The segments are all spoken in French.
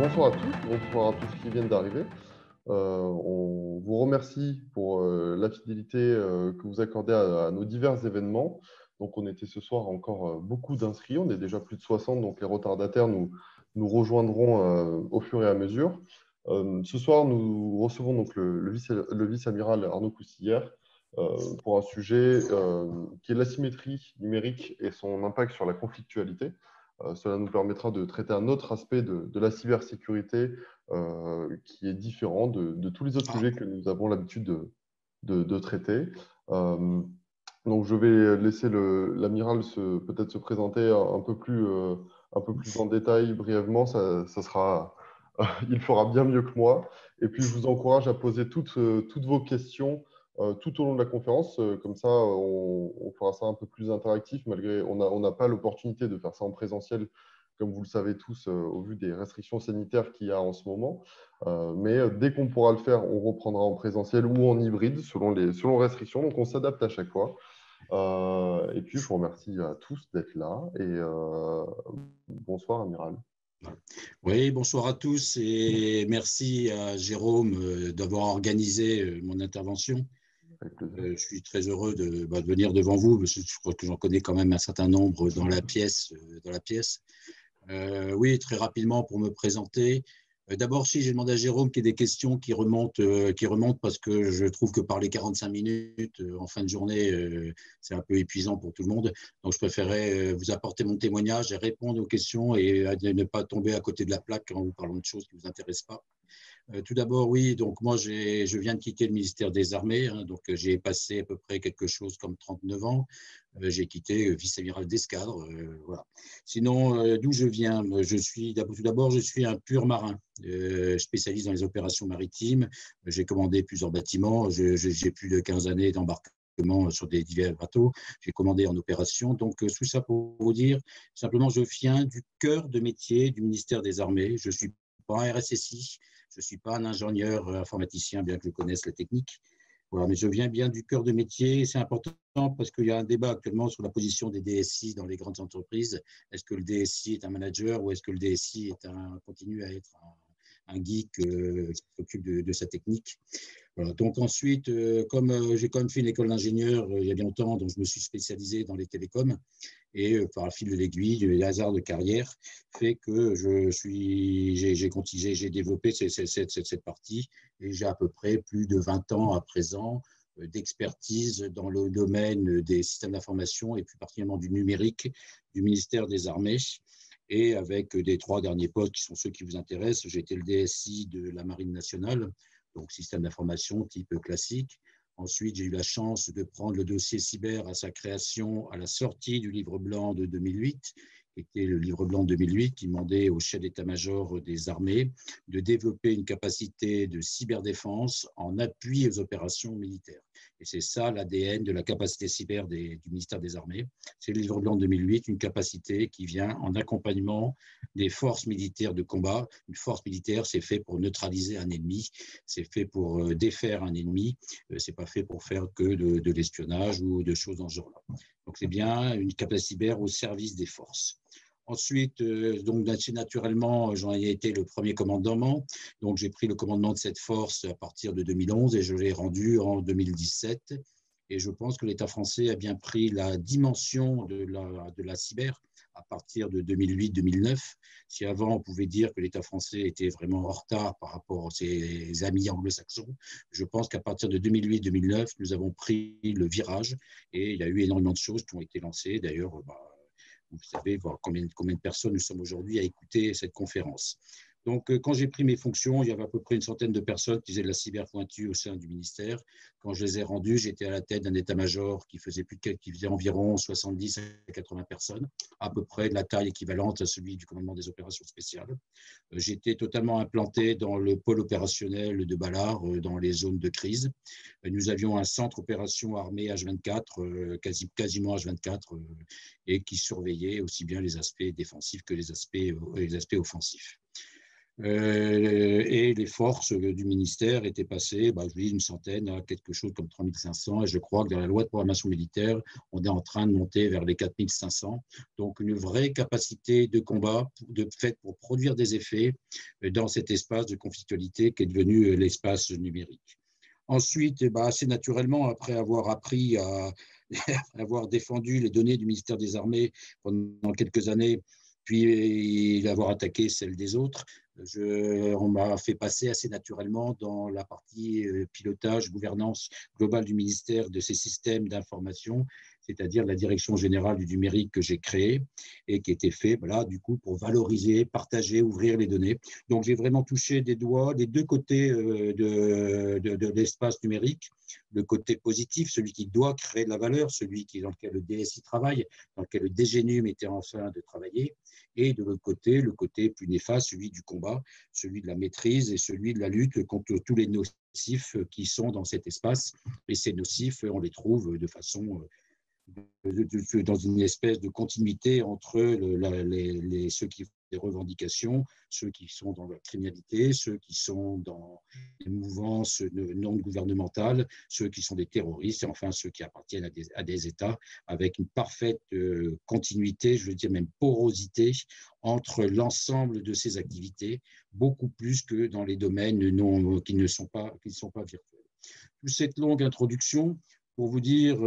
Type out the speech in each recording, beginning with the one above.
bonsoir à tous, bonsoir à tous qui viennent d'arriver. On vous remercie pour la fidélité que vous accordez à nos divers événements. Donc, on était ce soir encore beaucoup d'inscrits. On est déjà plus de 60, donc les retardataires nous rejoindront au fur et à mesure. Ce soir, nous recevons donc le vice-amiral Arnaud Coustillière pour un sujet qui est l'asymétrie numérique et son impact sur la conflictualité. Cela nous permettra de traiter un autre aspect de la cybersécurité qui est différent de tous les autres sujets que nous avons l'habitude de traiter. Donc, je vais laisser l'amiral peut-être se présenter un peu plus en détail, brièvement. Ça sera, il fera bien mieux que moi. Et puis, je vous encourage à poser toutes vos questions tout au long de la conférence. Comme ça, on fera ça un peu plus interactif, malgré on n'a pas l'opportunité de faire ça en présentiel, comme vous le savez tous, au vu des restrictions sanitaires qu'il y a en ce moment. Mais dès qu'on pourra le faire, on reprendra en présentiel ou en hybride, selon les restrictions. Donc, on s'adapte à chaque fois. Et puis, je vous remercie à tous d'être là. Et bonsoir, Amiral. Oui, bonsoir à tous et merci à Jérôme d'avoir organisé mon intervention. Avec plaisir. Je suis très heureux de venir devant vous, parce que je crois que j'en connais quand même un certain nombre dans la pièce. Oui, très rapidement pour me présenter. D'abord, si j'ai demandé à Jérôme qu'il y ait des questions qui remontent parce que je trouve que parler 45 minutes en fin de journée, c'est un peu épuisant pour tout le monde. Donc, je préférais vous apporter mon témoignage et répondre aux questions et ne pas tomber à côté de la plaque en vous parlant de choses qui ne vous intéressent pas. Tout d'abord, oui, donc moi, je viens de quitter le ministère des Armées, hein, donc j'ai passé à peu près quelque chose comme 39 ans. J'ai quitté vice-amiral d'escadre. Voilà. Sinon, d'où je viens, tout d'abord, je suis un pur marin, spécialiste dans les opérations maritimes. J'ai commandé plusieurs bâtiments. J'ai plus de 15 années d'embarquement sur des divers bateaux. J'ai commandé en opération. Donc, tout ça pour vous dire, simplement, je viens du cœur de métier du ministère des Armées. Je ne suis pas un RSSI. Je ne suis pas un ingénieur informaticien, bien que je connaisse la technique. Voilà, mais je viens bien du cœur de métier. C'est important parce qu'il y a un débat actuellement sur la position des DSI dans les grandes entreprises. Est-ce que le DSI est un manager ou est-ce que le DSI continue à être un geek qui s'occupe de sa technique? Voilà. Donc ensuite, comme j'ai quand même fait une école d'ingénieur il y a bien longtemps, donc je me suis spécialisé dans les télécoms et par le fil de l'aiguille, les hasards de carrière fait que j'ai développé cette partie et j'ai à peu près plus de 20 ans à présent d'expertise dans le domaine des systèmes d'information et plus particulièrement du numérique du ministère des Armées. Et avec des 3 derniers postes qui sont ceux qui vous intéressent, j'ai été le DSI de la Marine nationale, donc système d'information type classique. Ensuite, j'ai eu la chance de prendre le dossier cyber à sa création à la sortie du livre blanc de 2008, qui était le livre blanc de 2008 qui demandait au chef d'état-major des armées de développer une capacité de cyberdéfense en appui aux opérations militaires. Et c'est ça l'ADN de la capacité cyber du ministère des Armées. C'est le livre blanc de 2008, une capacité qui vient en accompagnement des forces militaires de combat. Une force militaire, c'est fait pour neutraliser un ennemi, c'est fait pour défaire un ennemi, c'est pas fait pour faire que de l'espionnage ou de choses dans ce genre-là. Donc c'est bien une capacité cyber au service des forces. Ensuite, donc naturellement, j'en ai été le premier commandement. Donc j'ai pris le commandement de cette force à partir de 2011 et je l'ai rendu en 2017. Et je pense que l'État français a bien pris la dimension de la cyber à partir de 2008-2009. Si avant, on pouvait dire que l'État français était vraiment en retard par rapport à ses amis anglo-saxons, je pense qu'à partir de 2008-2009, nous avons pris le virage et il y a eu énormément de choses qui ont été lancées. D'ailleurs, vous savez voir combien de personnes nous sommes aujourd'hui à écouter cette conférence. Donc, quand j'ai pris mes fonctions, il y avait à peu près une centaine de personnes qui faisaient de la cyber pointue au sein du ministère. Quand je les ai rendues, j'étais à la tête d'un état-major qui faisait environ 70 à 80 personnes, à peu près de la taille équivalente à celui du commandement des opérations spéciales. J'étais totalement implanté dans le pôle opérationnel de Ballard, dans les zones de crise. Nous avions un centre opération armée H24, quasiment H24, et qui surveillait aussi bien les aspects défensifs que les aspects offensifs. Et les forces du ministère étaient passées, je dis une centaine à quelque chose comme 3500. Et je crois que dans la loi de programmation militaire, on est en train de monter vers les 4500. Donc, une vraie capacité de combat de fait pour produire des effets dans cet espace de conflictualité qui est devenu l'espace numérique. Ensuite, assez naturellement, après avoir appris à avoir défendu les données du ministère des Armées pendant quelques années, puis avoir attaqué celles des autres, on m'a fait passer assez naturellement dans la partie pilotage, gouvernance globale du ministère de ces systèmes d'information, c'est-à-dire la direction générale du numérique que j'ai créée et qui était fait du coup, pour valoriser, partager, ouvrir les données. Donc, j'ai vraiment touché des doigts les deux côtés de l'espace numérique. Le côté positif, celui qui doit créer de la valeur, celui dans lequel le DSI travaille, dans lequel le DGNUM était en train de travailler, et de l'autre côté, le côté plus néfaste, celui du combat, celui de la maîtrise et celui de la lutte contre tous les nocifs qui sont dans cet espace. Et ces nocifs, on les trouve de façon dans une espèce de continuité entre ceux qui font des revendications, ceux qui sont dans la criminalité, ceux qui sont dans les mouvances non gouvernementales, ceux qui sont des terroristes, et enfin ceux qui appartiennent à des États, avec une parfaite continuité, je veux dire même porosité, entre l'ensemble de ces activités, beaucoup plus que dans les domaines qui ne sont pas virtuels. Toute cette longue introduction pour vous dire,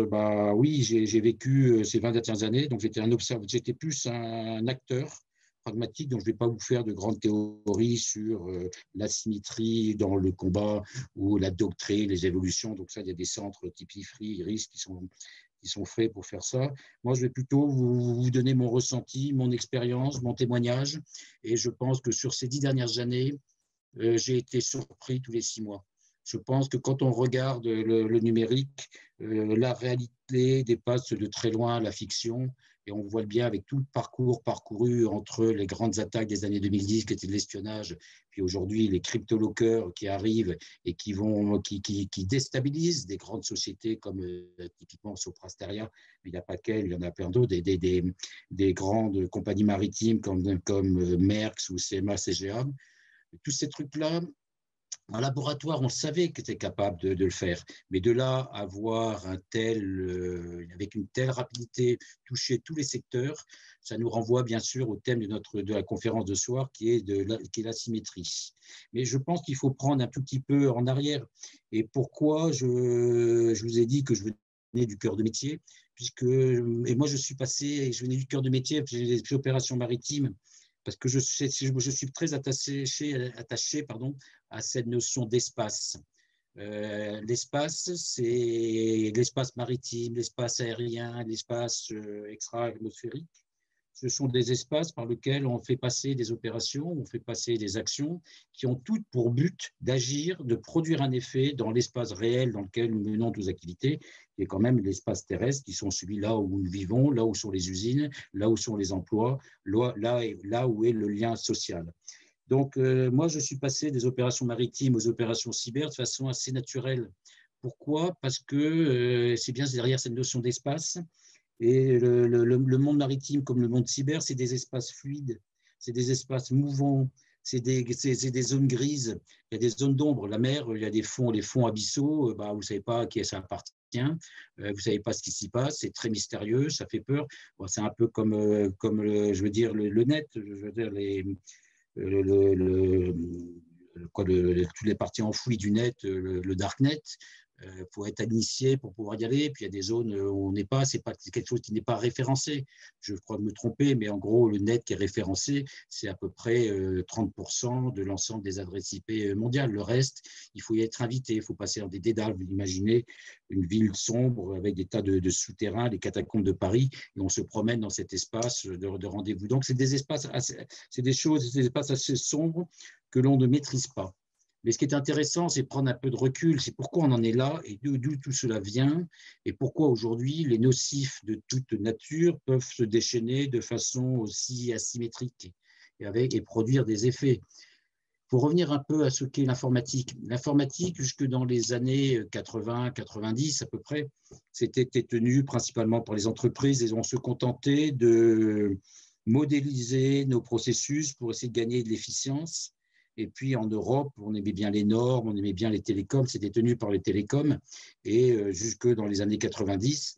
oui, j'ai vécu ces 20 dernières années, donc j'étais plus un acteur pragmatique, donc je ne vais pas vous faire de grandes théories sur l'asymétrie dans le combat ou la doctrine, les évolutions. Donc ça, il y a des centres type IFRI, IRIS qui sont faits pour faire ça. Moi, je vais plutôt vous donner mon ressenti, mon expérience, mon témoignage. Et je pense que sur ces 10 dernières années, j'ai été surpris tous les 6 mois. Je pense que quand on regarde le numérique, la réalité dépasse de très loin la fiction. Et on voit bien avec tout le parcours parcouru entre les grandes attaques des années 2010 qui étaient de l'espionnage, puis aujourd'hui les crypto-lockers qui arrivent et qui déstabilisent des grandes sociétés comme typiquement Soprasteria, mais il n'y a pas qu'elle, il y en a plein d'autres, des grandes compagnies maritimes comme Maersk ou CMA CGA. Tous ces trucs-là, en laboratoire, on savait qu'ils étaient capables de le faire, mais de là à avoir avec une telle rapidité, toucher tous les secteurs, ça nous renvoie bien sûr au thème de la conférence de ce soir, qui est l'asymétrie. Mais je pense qu'il faut prendre un tout petit peu en arrière. Et pourquoi je vous ai dit que je venais du cœur de métier, et moi je venais du cœur de métier, j'ai fait opérations maritimes, parce que je suis très attaché à cette notion d'espace. L'espace, c'est l'espace maritime, l'espace aérien, l'espace extra-atmosphérique. Ce sont des espaces par lesquels on fait passer des opérations, on fait passer des actions qui ont toutes pour but d'agir, de produire un effet dans l'espace réel dans lequel nous menons nos activités, qui est quand même l'espace terrestre, qui sont celui-là où nous vivons, là où sont les usines, là où sont les emplois, là où est le lien social. Donc, moi, je suis passé des opérations maritimes aux opérations cyber de façon assez naturelle. Pourquoi ? Parce que c'est bien derrière cette notion d'espace. Et le monde maritime, comme le monde cyber, c'est des espaces fluides, c'est des espaces mouvants, c'est des zones grises, il y a des zones d'ombre. La mer, il y a les fonds abyssaux, vous ne savez pas à qui ça appartient, vous ne savez pas ce qui s'y passe, c'est très mystérieux, ça fait peur. Bon, c'est un peu comme je veux dire, le net, je veux dire, toutes les parties enfouies du net, le darknet. Faut être initié pour pouvoir y aller. Puis il y a des zones où on n'est pas, c'est quelque chose qui n'est pas référencé. Je crois me tromper, mais en gros, le net qui est référencé, c'est à peu près 30% de l'ensemble des adresses IP mondiales. Le reste, il faut y être invité, il faut passer dans des dédales. Vous imaginez une ville sombre avec des tas de souterrains, les catacombes de Paris, et on se promène dans cet espace de rendez-vous. Donc, c'est des espaces c'est des espaces assez sombres que l'on ne maîtrise pas. Mais ce qui est intéressant, c'est de prendre un peu de recul, c'est pourquoi on en est là et d'où tout cela vient et pourquoi aujourd'hui les nocifs de toute nature peuvent se déchaîner de façon aussi asymétrique et produire des effets. Il faut revenir un peu à ce qu'est l'informatique. L'informatique, jusque dans les années 80-90 à peu près, c'était tenu principalement par les entreprises et on se contentait de modéliser nos processus pour essayer de gagner de l'efficience. Et puis en Europe, on aimait bien les normes, on aimait bien les télécoms, c'était tenu par les télécoms. Et jusque dans les années 90,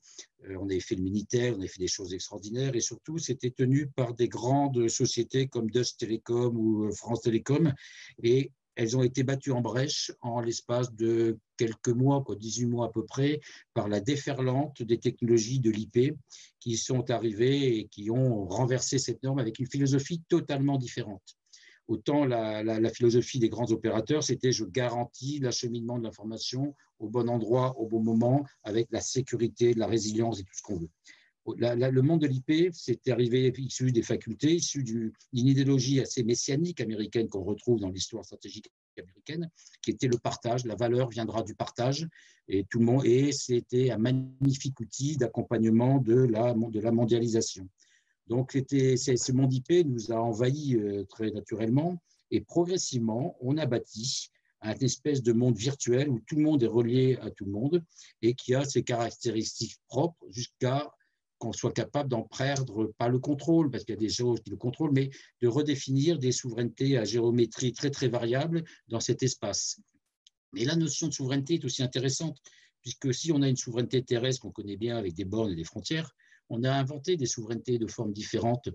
on avait fait le Minitel, on avait fait des choses extraordinaires. Et surtout, c'était tenu par des grandes sociétés comme Deutsche Telekom ou France Télécom. Et elles ont été battues en brèche en l'espace de quelques mois, 18 mois à peu près, par la déferlante des technologies de l'IP qui sont arrivées et qui ont renversé cette norme avec une philosophie totalement différente. Autant la philosophie des grands opérateurs, c'était je garantis l'acheminement de l'information au bon endroit, au bon moment, avec la sécurité, la résilience et tout ce qu'on veut. Le monde de l'IP, c'est arrivé issu des facultés, issu d'une idéologie assez messianique américaine qu'on retrouve dans l'histoire stratégique américaine, qui était le partage. La valeur viendra du partage, et tout le monde. Et c'était un magnifique outil d'accompagnement de la mondialisation. Donc, ce monde IP nous a envahis très naturellement, et progressivement, on a bâti une espèce de monde virtuel où tout le monde est relié à tout le monde et qui a ses caractéristiques propres jusqu'à qu'on soit capable d'en perdre, pas le contrôle, parce qu'il y a des choses qui le contrôlent, mais de redéfinir des souverainetés à géométrie très, très variable dans cet espace. Mais la notion de souveraineté est aussi intéressante, puisque si on a une souveraineté terrestre qu'on connaît bien avec des bornes et des frontières, on a inventé des souverainetés de formes différentes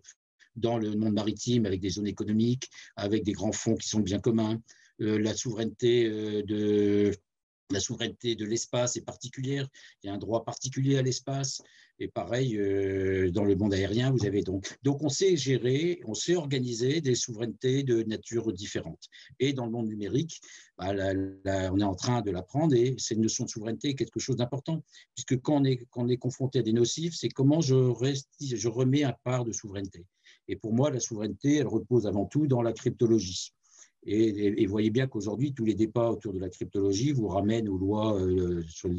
dans le monde maritime, avec des zones économiques, avec des grands fonds qui sont le bien commun. La souveraineté de l'espace est particulière, il y a un droit particulier à l'espace, et pareil, dans le monde aérien, vous avez donc on sait gérer, on sait organiser des souverainetés de nature différente. Et dans le monde numérique, on est en train de l'apprendre, et cette notion de souveraineté est quelque chose d'important, puisque quand on est confronté à des nocifs, c'est comment je remets un part de souveraineté. Et pour moi, la souveraineté, elle repose avant tout dans la cryptologie. Et voyez bien qu'aujourd'hui, tous les débats autour de la cryptologie vous ramènent aux lois sur la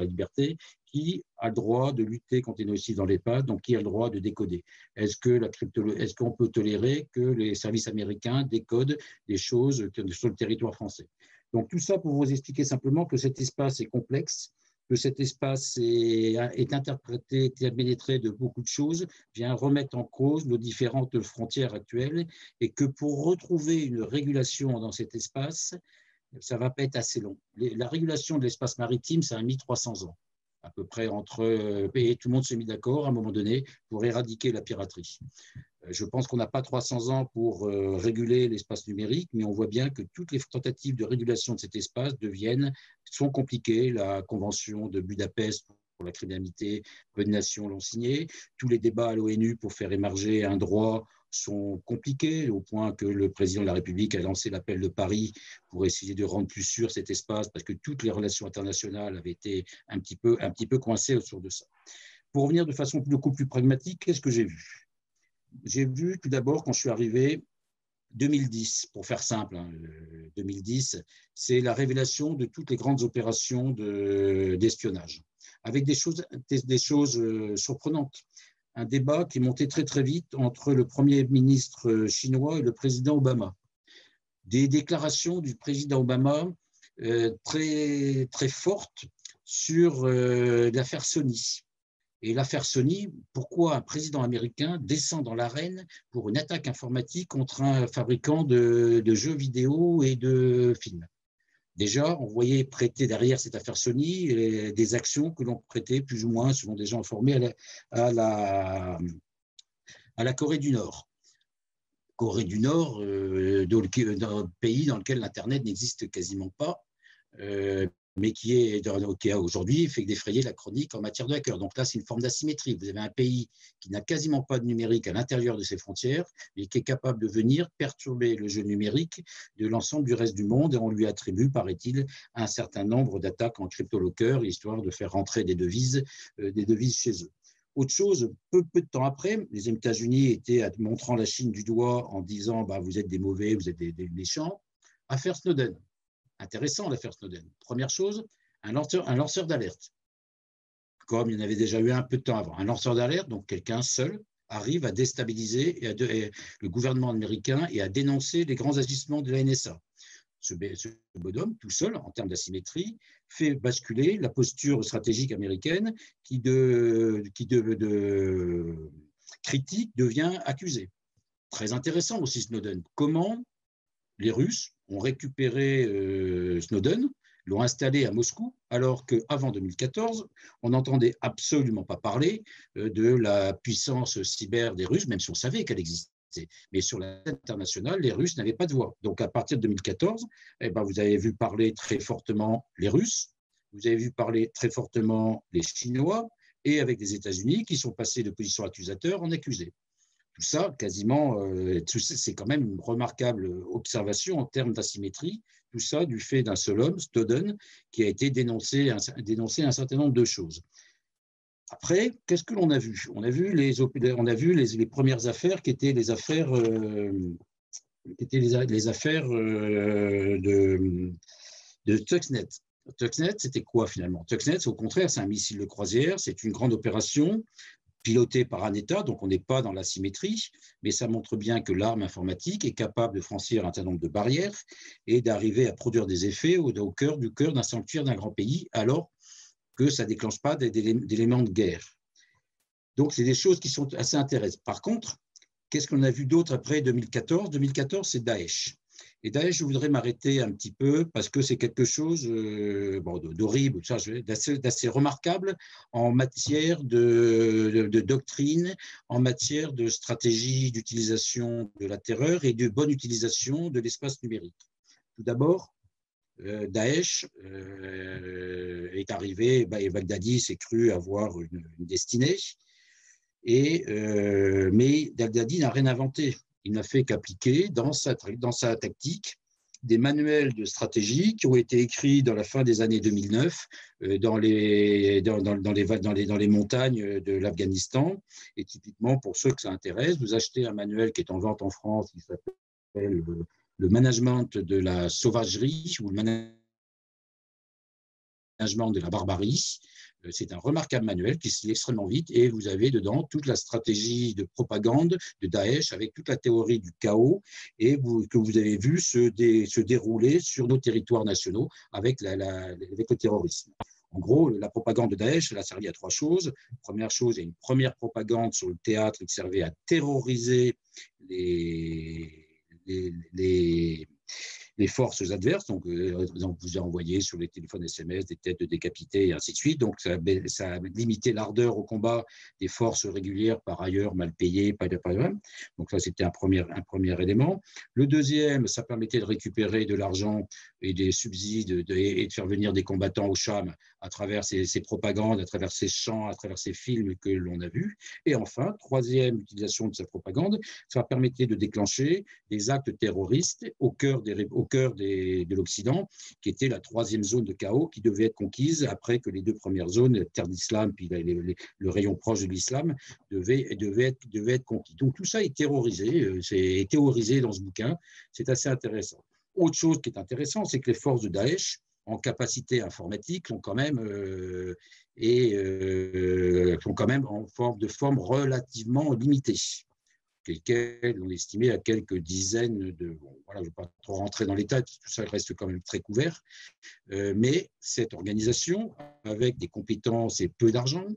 liberté. Qui a le droit de lutter contre les nocifs dans l'EHPAD, donc qui a le droit de décoder? Est-ce qu'on peut tolérer que les services américains décodent des choses sur le territoire français? Donc tout ça pour vous expliquer simplement que cet espace est complexe, que cet espace est interprété, est pénétré de beaucoup de choses, vient remettre en cause nos différentes frontières actuelles, et que pour retrouver une régulation dans cet espace, ça va pas être assez long. La régulation de l'espace maritime, ça a mis 300 ans, à peu près, et tout le monde s'est mis d'accord à un moment donné pour éradiquer la piraterie. Je pense qu'on n'a pas 300 ans pour réguler l'espace numérique, mais on voit bien que toutes les tentatives de régulation de cet espace sont compliquées. La Convention de Budapest pour la criminalité, peu de nations l'ont signée. Tous les débats à l'ONU pour faire émerger un droit sont compliqués, au point que le président de la République a lancé l'appel de Paris pour essayer de rendre plus sûr cet espace, parce que toutes les relations internationales avaient été un petit peu coincées autour de ça. Pour revenir de façon beaucoup plus pragmatique, qu'est-ce que j'ai vu? J'ai vu tout d'abord, quand je suis arrivé, 2010, pour faire simple, 2010, c'est la révélation de toutes les grandes opérations d'espionnage, avec des choses surprenantes. Un débat qui est monté très très vite entre le Premier ministre chinois et le président Obama. Des déclarations du président Obama très, très fortes sur l'affaire Sony. Et l'affaire Sony, pourquoi un président américain descend dans l'arène pour une attaque informatique contre un fabricant de jeux vidéo et de films? Déjà, on voyait prêter derrière cette affaire Sony des actions que l'on prêtait plus ou moins, selon des gens informés, à la Corée du Nord. Corée du Nord, dans un pays dans lequel l'Internet n'existe quasiment pas, mais qui a aujourd'hui fait défrayer la chronique en matière de hackers. Donc là, c'est une forme d'asymétrie. Vous avez un pays qui n'a quasiment pas de numérique à l'intérieur de ses frontières, mais qui est capable de venir perturber le jeu numérique de l'ensemble du reste du monde, et on lui attribue, paraît-il, un certain nombre d'attaques en crypto-locker, histoire de faire rentrer des devises chez eux. Autre chose, peu de temps après, les États-Unis étaient montrant la Chine du doigt en disant vous êtes des mauvais, vous êtes des méchants. Affaire Snowden. Intéressant, l'affaire Snowden. Première chose, un lanceur d'alerte. Comme il y en avait déjà eu un peu de temps avant. Un lanceur d'alerte, donc quelqu'un seul, arrive à déstabiliser le gouvernement américain et à dénoncer les grands agissements de la NSA. Ce bonhomme, tout seul, en termes d'asymétrie, fait basculer la posture stratégique américaine qui de critique devient accusée. Très intéressant aussi Snowden. Comment les Russes ont récupéré Snowden, l'ont installé à Moscou, alors qu'avant 2014, on n'entendait absolument pas parler de la puissance cyber des Russes, même si on savait qu'elle existait. Mais sur la scène internationale, les Russes n'avaient pas de voix. Donc, à partir de 2014, eh ben, vous avez vu parler très fortement les Russes, vous avez vu parler très fortement les Chinois, et avec les États-Unis qui sont passés de position accusateur en accusé. Tout ça, quasiment, c'est quand même une remarquable observation en termes d'asymétrie. Tout ça du fait d'un seul homme, Snowden, qui a été dénoncé un certain nombre de choses. Après, qu'est-ce que l'on a vu? On a vu les premières affaires qui étaient les affaires, de Stuxnet. Stuxnet, c'était quoi finalement? Stuxnet, au contraire, c'est un missile de croisière, c'est une grande opération pilotée par un État, donc on n'est pas dans l'asymétrie, mais ça montre bien que l'arme informatique est capable de franchir un certain nombre de barrières et d'arriver à produire des effets au cœur d'un sanctuaire d'un grand pays, alors que ça ne déclenche pas d'éléments de guerre. Donc, c'est des choses qui sont assez intéressantes. Par contre, qu'est-ce qu'on a vu d'autre après 2014? 2014, c'est Daesh. Et Daesh, je voudrais m'arrêter un petit peu parce que c'est quelque chose d'horrible, d'assez remarquable en matière de doctrine, en matière de stratégie d'utilisation de la terreur et de bonne utilisation de l'espace numérique. Tout d'abord, Daesh est arrivé, et Baghdadi s'est cru avoir une destinée, mais Baghdadi n'a rien inventé. Il n'a fait qu'appliquer dans sa tactique des manuels de stratégie qui ont été écrits dans la fin des années 2009 dans les montagnes de l'Afghanistan. Et typiquement, pour ceux que ça intéresse, vous achetez un manuel qui est en vente en France, qui s'appelle le management de la sauvagerie ou le management de la barbarie. C'est un remarquable manuel qui se lit extrêmement vite et vous avez dedans toute la stratégie de propagande de Daesh avec toute la théorie du chaos que vous avez vu se dérouler sur nos territoires nationaux avec le terrorisme. En gros, la propagande de Daesh, elle a servi à trois choses. Première chose, il y a une première propagande sur le théâtre qui servait à terroriser les forces adverses, donc vous avez envoyé sur les téléphones SMS des têtes de décapités et ainsi de suite. Donc ça a limité l'ardeur au combat des forces régulières, par ailleurs mal payées, pas de problème. Donc ça, c'était un premier élément. Le deuxième, ça permettait de récupérer de l'argent et des subsides et de faire venir des combattants au Cham à travers ces propagandes, à travers ces chants, à travers ces films que l'on a vus. Et enfin, troisième utilisation de cette propagande, ça permettait de déclencher des actes terroristes au cœur de l'Occident, qui était la troisième zone de chaos qui devait être conquise après que les deux premières zones, terre d'islam puis le rayon proche de l'islam, devaient être conquis. Donc tout ça est théorisé dans ce bouquin. C'est assez intéressant. Autre chose qui est intéressant, c'est que les forces de Daesh, en capacité informatique, sont quand même en forme relativement limitée, lesquels on estimait à quelques dizaines de... Bon, voilà, je ne vais pas trop rentrer dans les détails, tout ça reste quand même très couvert, mais cette organisation, avec des compétences et peu d'argent,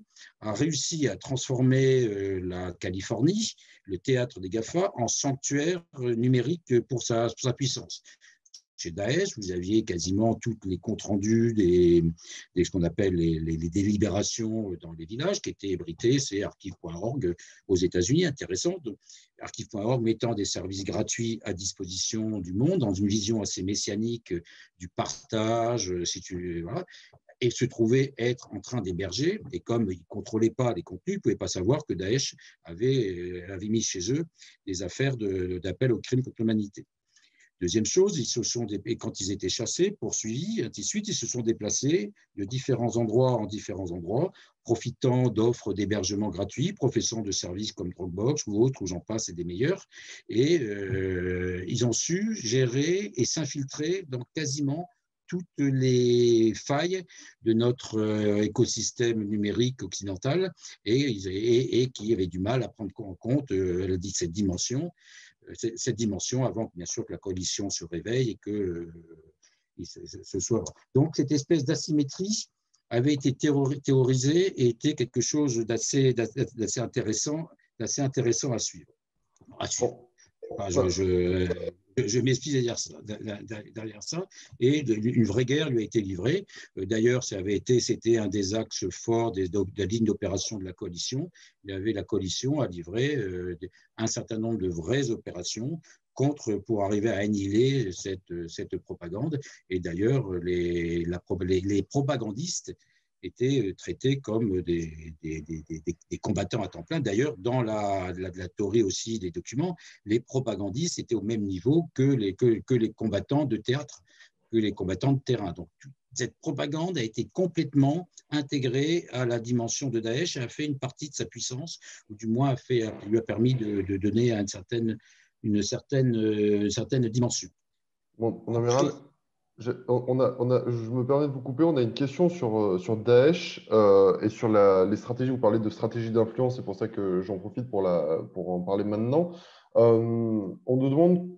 a réussi à transformer la Californie, le théâtre des GAFA, en sanctuaire numérique pour sa puissance. Chez Daesh, vous aviez quasiment tous les comptes rendus ce qu'on appelle les délibérations dans les villages qui étaient hébrités, c'est archive.org aux États-Unis, intéressant. Archive.org mettant des services gratuits à disposition du monde dans une vision assez messianique du partage, voilà, et se trouvait être en train d'héberger. Et comme ils ne contrôlaient pas les contenus, ils ne pouvaient pas savoir que Daesh avait mis chez eux des affaires d'appel au crime contre l'humanité. Deuxième chose, quand ils étaient chassés, poursuivis, ainsi de suite, ils se sont déplacés de différents endroits en différents endroits, profitant d'offres d'hébergement gratuits, professant de services comme Dropbox ou autres, où j'en passe, et des meilleurs. Et ils ont su gérer et s'infiltrer dans quasiment toutes les failles de notre écosystème numérique occidental et qui avaient du mal à prendre en compte cette dimension avant, bien sûr, que la coalition se réveille et que ce soit. Donc, cette espèce d'asymétrie avait été théorisée et était quelque chose d'assez intéressant à suivre. Je m'explique derrière ça, et une vraie guerre lui a été livrée. D'ailleurs, c'était un des axes forts de la ligne d'opération de la coalition. La coalition a livré un certain nombre de vraies opérations pour arriver à annihiler cette propagande. Et d'ailleurs, les propagandistes étaient traités comme des combattants à temps plein. D'ailleurs, dans la théorie aussi des documents, les propagandistes étaient au même niveau que les combattants de théâtre, que les combattants de terrain. Donc, cette propagande a été complètement intégrée à la dimension de Daesh et a fait une partie de sa puissance, ou du moins lui a permis de donner une certaine dimension. Bon, mon amiral, je me permets de vous couper. On a une question sur Daesh et sur les stratégies. Vous parlez de stratégie d'influence, c'est pour ça que j'en profite pour en parler maintenant. On nous demande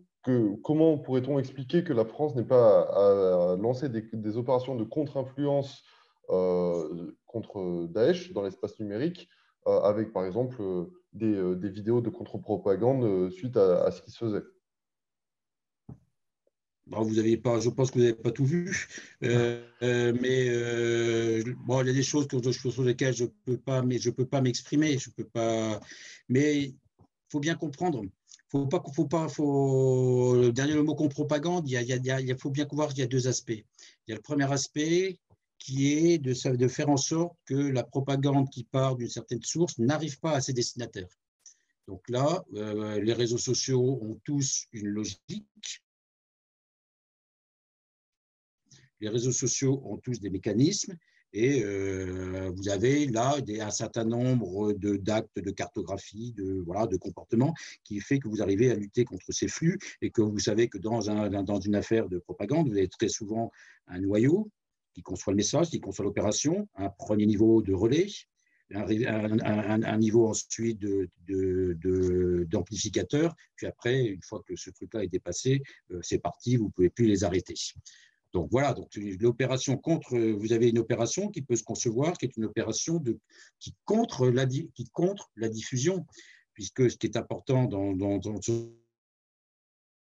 comment pourrait-on expliquer que la France n'ait pas à lancer des opérations de contre-influence contre Daesh dans l'espace numérique, avec par exemple des vidéos de contre-propagande suite à ce qui se faisait. Vous avez pas, je pense que vous n'avez pas tout vu, mais bon, il y a des choses sur lesquelles je peux pas m'exprimer, mais il faut bien comprendre. Le mot contre propagande, il faut bien voir qu'il y a deux aspects. Il y a le premier aspect qui est de faire en sorte que la propagande qui part d'une certaine source n'arrive pas à ses destinataires. Donc là, les réseaux sociaux ont tous une logique. Les réseaux sociaux ont tous des mécanismes et vous avez là un certain nombre d'actes de cartographie, de comportement qui fait que vous arrivez à lutter contre ces flux et que vous savez que dans une affaire de propagande, vous avez très souvent un noyau qui conçoit le message, qui conçoit l'opération, un premier niveau de relais, un niveau ensuite d'amplificateur, puis après, une fois que ce truc-là est dépassé, c'est parti, vous ne pouvez plus les arrêter. Donc voilà, l'opération vous avez une opération qui peut se concevoir, qui est une opération qui contre la diffusion, puisque ce qui est important dans ce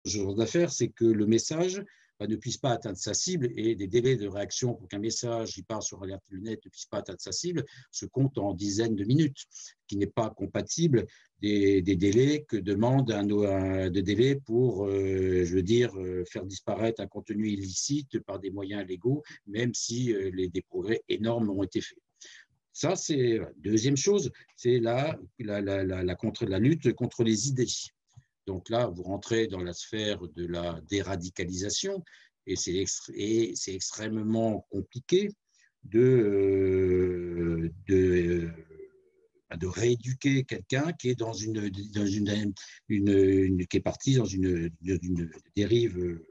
genre d'affaires, c'est que le message ne puisse pas atteindre sa cible et des délais de réaction pour qu'un message qui part sur Internet ne puisse pas atteindre sa cible se comptent en dizaines de minutes, qui n'est pas compatible des délais que demande des délais pour, faire disparaître un contenu illicite par des moyens légaux, même si des progrès énormes ont été faits. Ça, c'est deuxième chose, c'est la lutte contre les idées. Donc là, vous rentrez dans la sphère de la déradicalisation et c'est extrêmement compliqué de rééduquer quelqu'un qui est qui est parti dans une dérive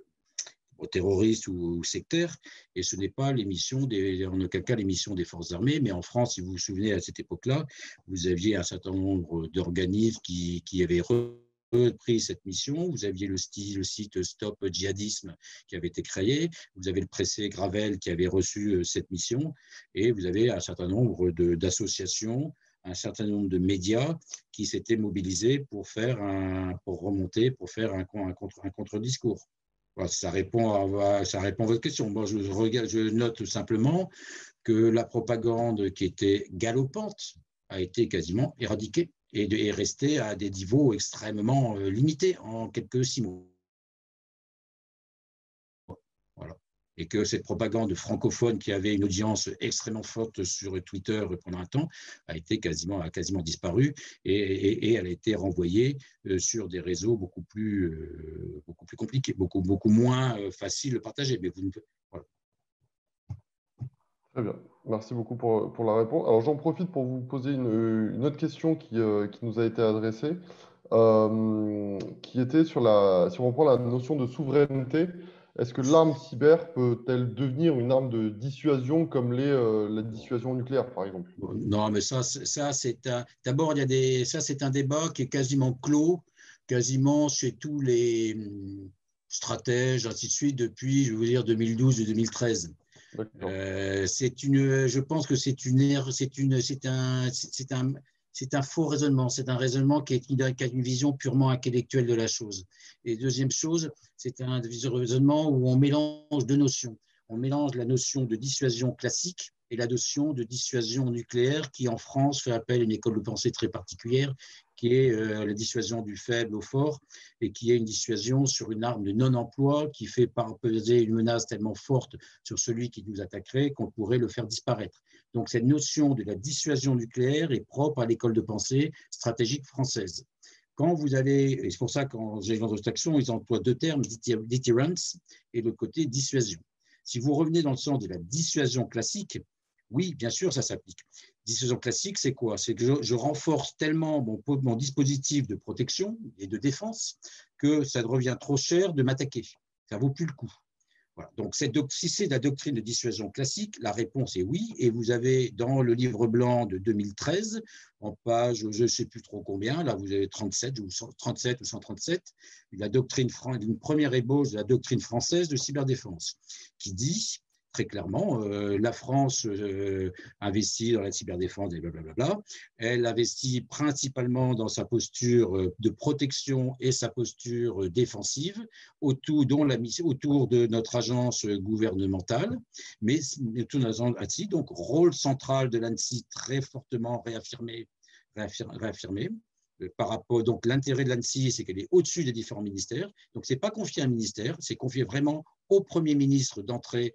terroriste ou sectaire, et ce n'est pas en aucun cas l'émission des forces armées, mais en France, si vous vous souvenez, à cette époque-là, vous aviez un certain nombre d'organismes qui avaient repris cette mission. Vous aviez le site Stop Djihadisme qui avait été créé, vous avez le préfet Gravel qui avait reçu cette mission, et vous avez un certain nombre d'associations, un certain nombre de médias qui s'étaient mobilisés pour faire un contre-discours. Voilà, ça répond à votre question. Moi, je note simplement que la propagande qui était galopante a été quasiment éradiquée et est restée à des niveaux extrêmement limités en quelques 6 mois. Voilà. Et que cette propagande francophone qui avait une audience extrêmement forte sur Twitter pendant un temps a quasiment disparu et elle a été renvoyée sur des réseaux beaucoup plus compliqués, beaucoup moins faciles de partager. Mais voilà. Très bien. Merci beaucoup pour la réponse. Alors, j'en profite pour vous poser une autre question qui nous a été adressée, qui était si on reprend la notion de souveraineté, est-ce que l'arme cyber peut-elle devenir une arme de dissuasion comme la dissuasion nucléaire, par exemple? Non, mais d'abord, ça, c'est un débat qui est quasiment clos, quasiment chez tous les stratèges, ainsi de suite, depuis, je veux dire, 2012 ou 2013. Je pense que c'est c'est un faux raisonnement. C'est un raisonnement qui a une vision purement intellectuelle de la chose. Et deuxième chose, c'est un raisonnement où on mélange deux notions. On mélange la notion de dissuasion classique et la notion de dissuasion nucléaire qui, en France, fait appel à une école de pensée très particulière, qui est la dissuasion du faible au fort et qui est une dissuasion sur une arme de non-emploi qui fait peser une menace tellement forte sur celui qui nous attaquerait qu'on pourrait le faire disparaître. Donc, cette notion de la dissuasion nucléaire est propre à l'école de pensée stratégique française. Quand vous allez, et c'est pour ça qu'en gestion d'anglo-saxon, ils emploient deux termes, deterrence et le côté dissuasion. Si vous revenez dans le sens de la dissuasion classique, oui, bien sûr, ça s'applique. Dissuasion classique, c'est quoi? C'est que je renforce tellement mon dispositif de protection et de défense que ça devient trop cher de m'attaquer. Ça ne vaut plus le coup. Voilà. Donc, si c'est la doctrine de dissuasion classique, la réponse est oui. Et vous avez dans le livre blanc de 2013, en page, je ne sais plus trop combien, là vous avez 37 ou 137, une première ébauche de la doctrine française de cyberdéfense qui dit très clairement, la France investit dans la cyberdéfense et blablabla. Elle investit principalement dans sa posture de protection et sa posture défensive, autour de notre agence gouvernementale, mais ANSSI, donc rôle central de l'ANSSI très fortement réaffirmé. Par rapport, donc l'intérêt de l'ANSSI, c'est qu'elle est au-dessus des différents ministères. Donc, ce n'est pas confié à un ministère, c'est confié vraiment au Premier ministre d'entrée.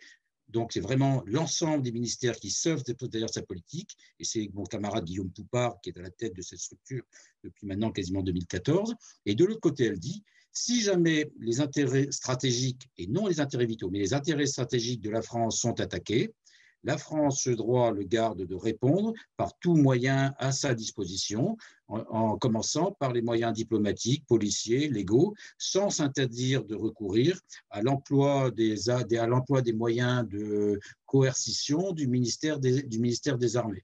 Donc, c'est vraiment l'ensemble des ministères qui savent derrière sa politique. Et c'est mon camarade Guillaume Poupard qui est à la tête de cette structure depuis maintenant quasiment 2014. Et de l'autre côté, elle dit, si jamais les intérêts stratégiques, et non les intérêts vitaux, mais les intérêts stratégiques de la France sont attaqués, la France se doit le garde de répondre par tout moyen à sa disposition, en commençant par les moyens diplomatiques, policiers, légaux, sans s'interdire de recourir à l'emploi des moyens de coercition du ministère des Armées.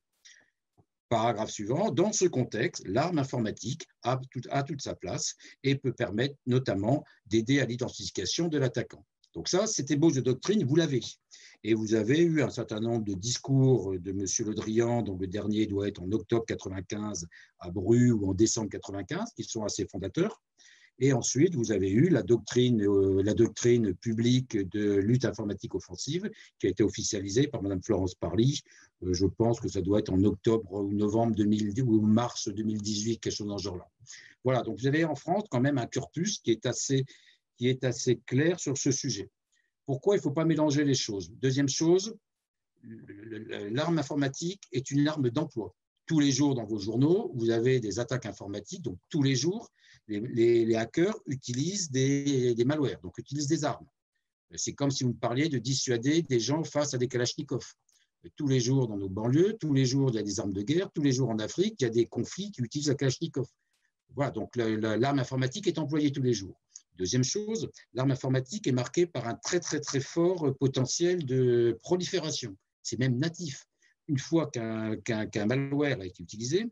Paragraphe suivant, dans ce contexte, l'arme informatique a toute sa place et peut permettre notamment d'aider à l'identification de l'attaquant. Donc ça, cette ébauche de doctrine, vous l'avez. Et vous avez eu un certain nombre de discours de M. Le Drian, dont le dernier doit être en octobre 95 à Bru ou en décembre 95, qui sont assez fondateurs. Et ensuite, vous avez eu la doctrine publique de lutte informatique offensive qui a été officialisée par Mme Florence Parly. Je pense que ça doit être en octobre ou novembre ou mars 2018, quelque chose dans ce genre-là. Voilà, donc vous avez en France quand même un corpus qui est assez clair sur ce sujet. Pourquoi il ne faut pas mélanger les choses? Deuxième chose, l'arme informatique est une arme d'emploi. Tous les jours dans vos journaux, vous avez des attaques informatiques, donc tous les jours, les hackers utilisent des malwares, donc utilisent des armes. C'est comme si vous me parliez de dissuader des gens face à des kalachnikovs. Tous les jours dans nos banlieues, tous les jours il y a des armes de guerre, tous les jours en Afrique, il y a des conflits qui utilisent la kalachnikov. Voilà, donc l'arme informatique est employée tous les jours. Deuxième chose, l'arme informatique est marquée par un très, très, très fort potentiel de prolifération. C'est même natif. Une fois qu'un malware a été utilisé,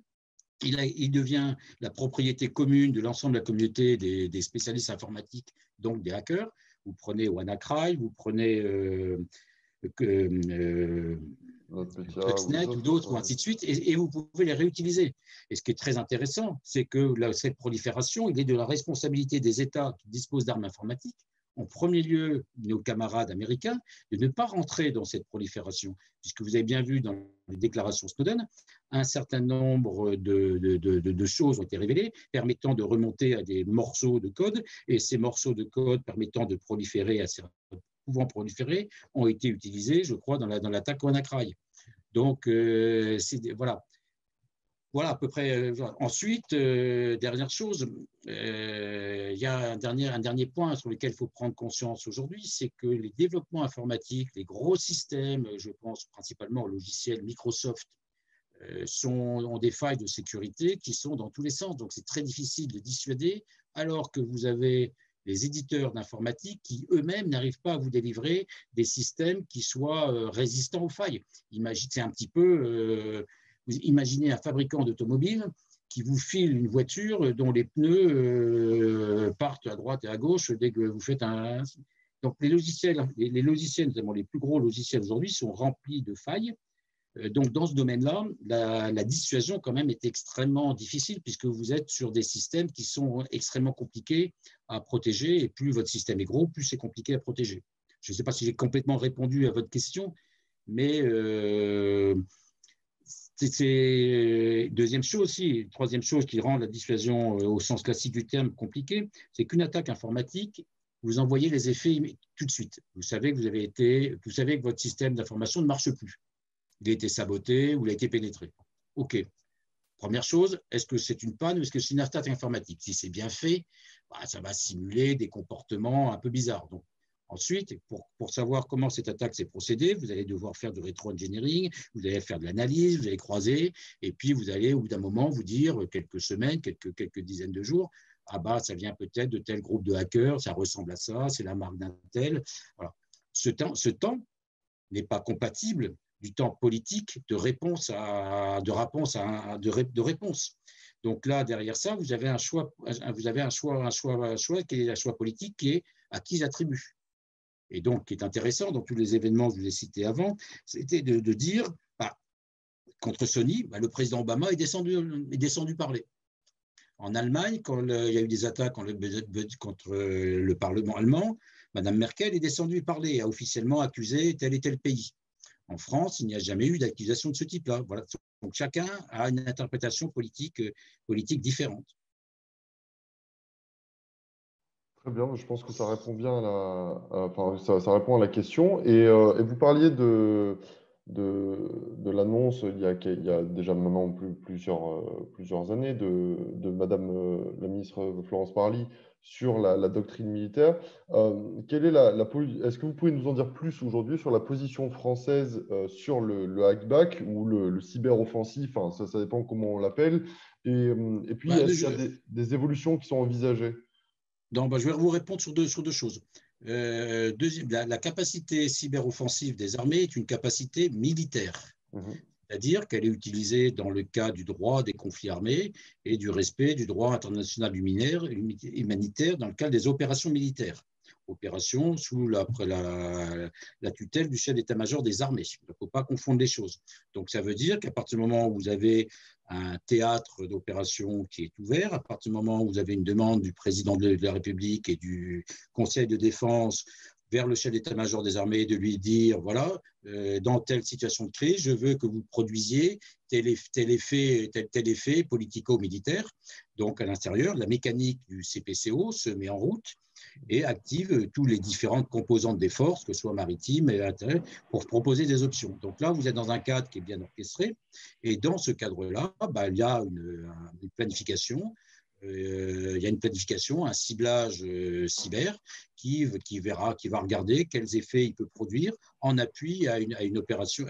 il devient la propriété commune de l'ensemble de la communauté des spécialistes informatiques, donc des hackers. Vous prenez WannaCry, vous prenez Stuxnet ou d'autres, ou ainsi de suite, et vous pouvez les réutiliser. Et ce qui est très intéressant, c'est que cette prolifération, il est de la responsabilité des États qui disposent d'armes informatiques, en premier lieu nos camarades américains, de ne pas rentrer dans cette prolifération, puisque vous avez bien vu dans les déclarations Snowden, un certain nombre de choses ont été révélées, permettant de remonter à des morceaux de code, et ces morceaux de code permettant de proliférer, pouvant proliférer, ont été utilisés, je crois, dans l'attaque WannaCry. Donc, voilà. Voilà à peu près. Ensuite, dernière chose, il y a un dernier point sur lequel il faut prendre conscience aujourd'hui, c'est que les développements informatiques, les gros systèmes, je pense principalement au logiciel Microsoft, ont des failles de sécurité qui sont dans tous les sens. Donc, c'est très difficile de dissuader, alors que vous avez les éditeurs d'informatique qui eux-mêmes n'arrivent pas à vous délivrer des systèmes qui soient résistants aux failles. C'est un petit peu... vous imaginez un fabricant d'automobiles qui vous file une voiture dont les pneus partent à droite et à gauche dès que vous faites un... Donc, les logiciels, notamment les plus gros logiciels aujourd'hui, sont remplis de failles. Donc, dans ce domaine-là, la dissuasion, quand même, est extrêmement difficile puisque vous êtes sur des systèmes qui sont extrêmement compliqués à protéger. Et plus votre système est gros, plus c'est compliqué à protéger. Je ne sais pas si j'ai complètement répondu à votre question, mais deuxième chose aussi, troisième chose qui rend la dissuasion au sens classique du terme compliquée, c'est qu'une attaque informatique, vous envoyez les effets tout de suite. Vous savez que votre système d'information ne marche plus. Il a été saboté ou il a été pénétré. OK. Première chose, est-ce que c'est une panne ou est-ce que c'est une attaque informatique? Si c'est bien fait, ça va simuler des comportements un peu bizarres. Donc, ensuite, pour savoir comment cette attaque s'est procédée, vous allez devoir faire du rétro-engineering, vous allez faire de l'analyse, vous allez croiser, et puis vous allez, au bout d'un moment, vous dire, quelques semaines, quelques dizaines de jours, ça vient peut-être de tel groupe de hackers, ça ressemble à ça, c'est la marque d'un tel. Voilà. Ce temps n'est pas compatible du temps politique de réponse. Donc là, derrière ça, vous avez un choix qui est un choix politique qui est à qui j'attribue. Et donc, qui est intéressant dans tous les événements que je vous ai cités avant, c'était de dire, contre Sony, le président Obama est descendu parler. En Allemagne, quand il y a eu des attaques contre le Parlement allemand, Mme Merkel est descendue parler, a officiellement accusé tel et tel pays. En France, il n'y a jamais eu d'accusation de ce type-là. Voilà. Donc chacun a une interprétation politique différente. Très bien, je pense que ça répond bien ça répond à la question. Et vous parliez de l'annonce il y a déjà maintenant plusieurs années de Madame la ministre Florence Parly sur la doctrine militaire. Quelle est est-ce que vous pouvez nous en dire plus aujourd'hui sur la position française sur le hackback ou le cyberoffensif, ça dépend comment on l'appelle. Et puis, est-ce qu'il y a des évolutions qui sont envisagées? Je vais vous répondre sur deux choses. La capacité cyberoffensive des armées est une capacité militaire. C'est-à-dire qu'elle est utilisée dans le cas du droit des conflits armés et du respect du droit international humanitaire dans le cadre des opérations militaires. Opérations sous la tutelle du chef d'état-major des armées. Il ne faut pas confondre les choses. Donc, ça veut dire qu'à partir du moment où vous avez un théâtre d'opération qui est ouvert, à partir du moment où vous avez une demande du président de la République et du Conseil de défense vers le chef d'état-major des armées de lui dire, voilà, dans telle situation de crise, je veux que vous produisiez tel effet politico-militaire. Donc, à l'intérieur, la mécanique du CPCO se met en route et active tous les différentes composantes des forces, que ce soit maritimes et intérieures, pour proposer des options. Donc là, vous êtes dans un cadre qui est bien orchestré, et dans ce cadre-là, il y a une planification. Il y a une planification, un ciblage cyber qui va regarder quels effets il peut produire en appui à une opération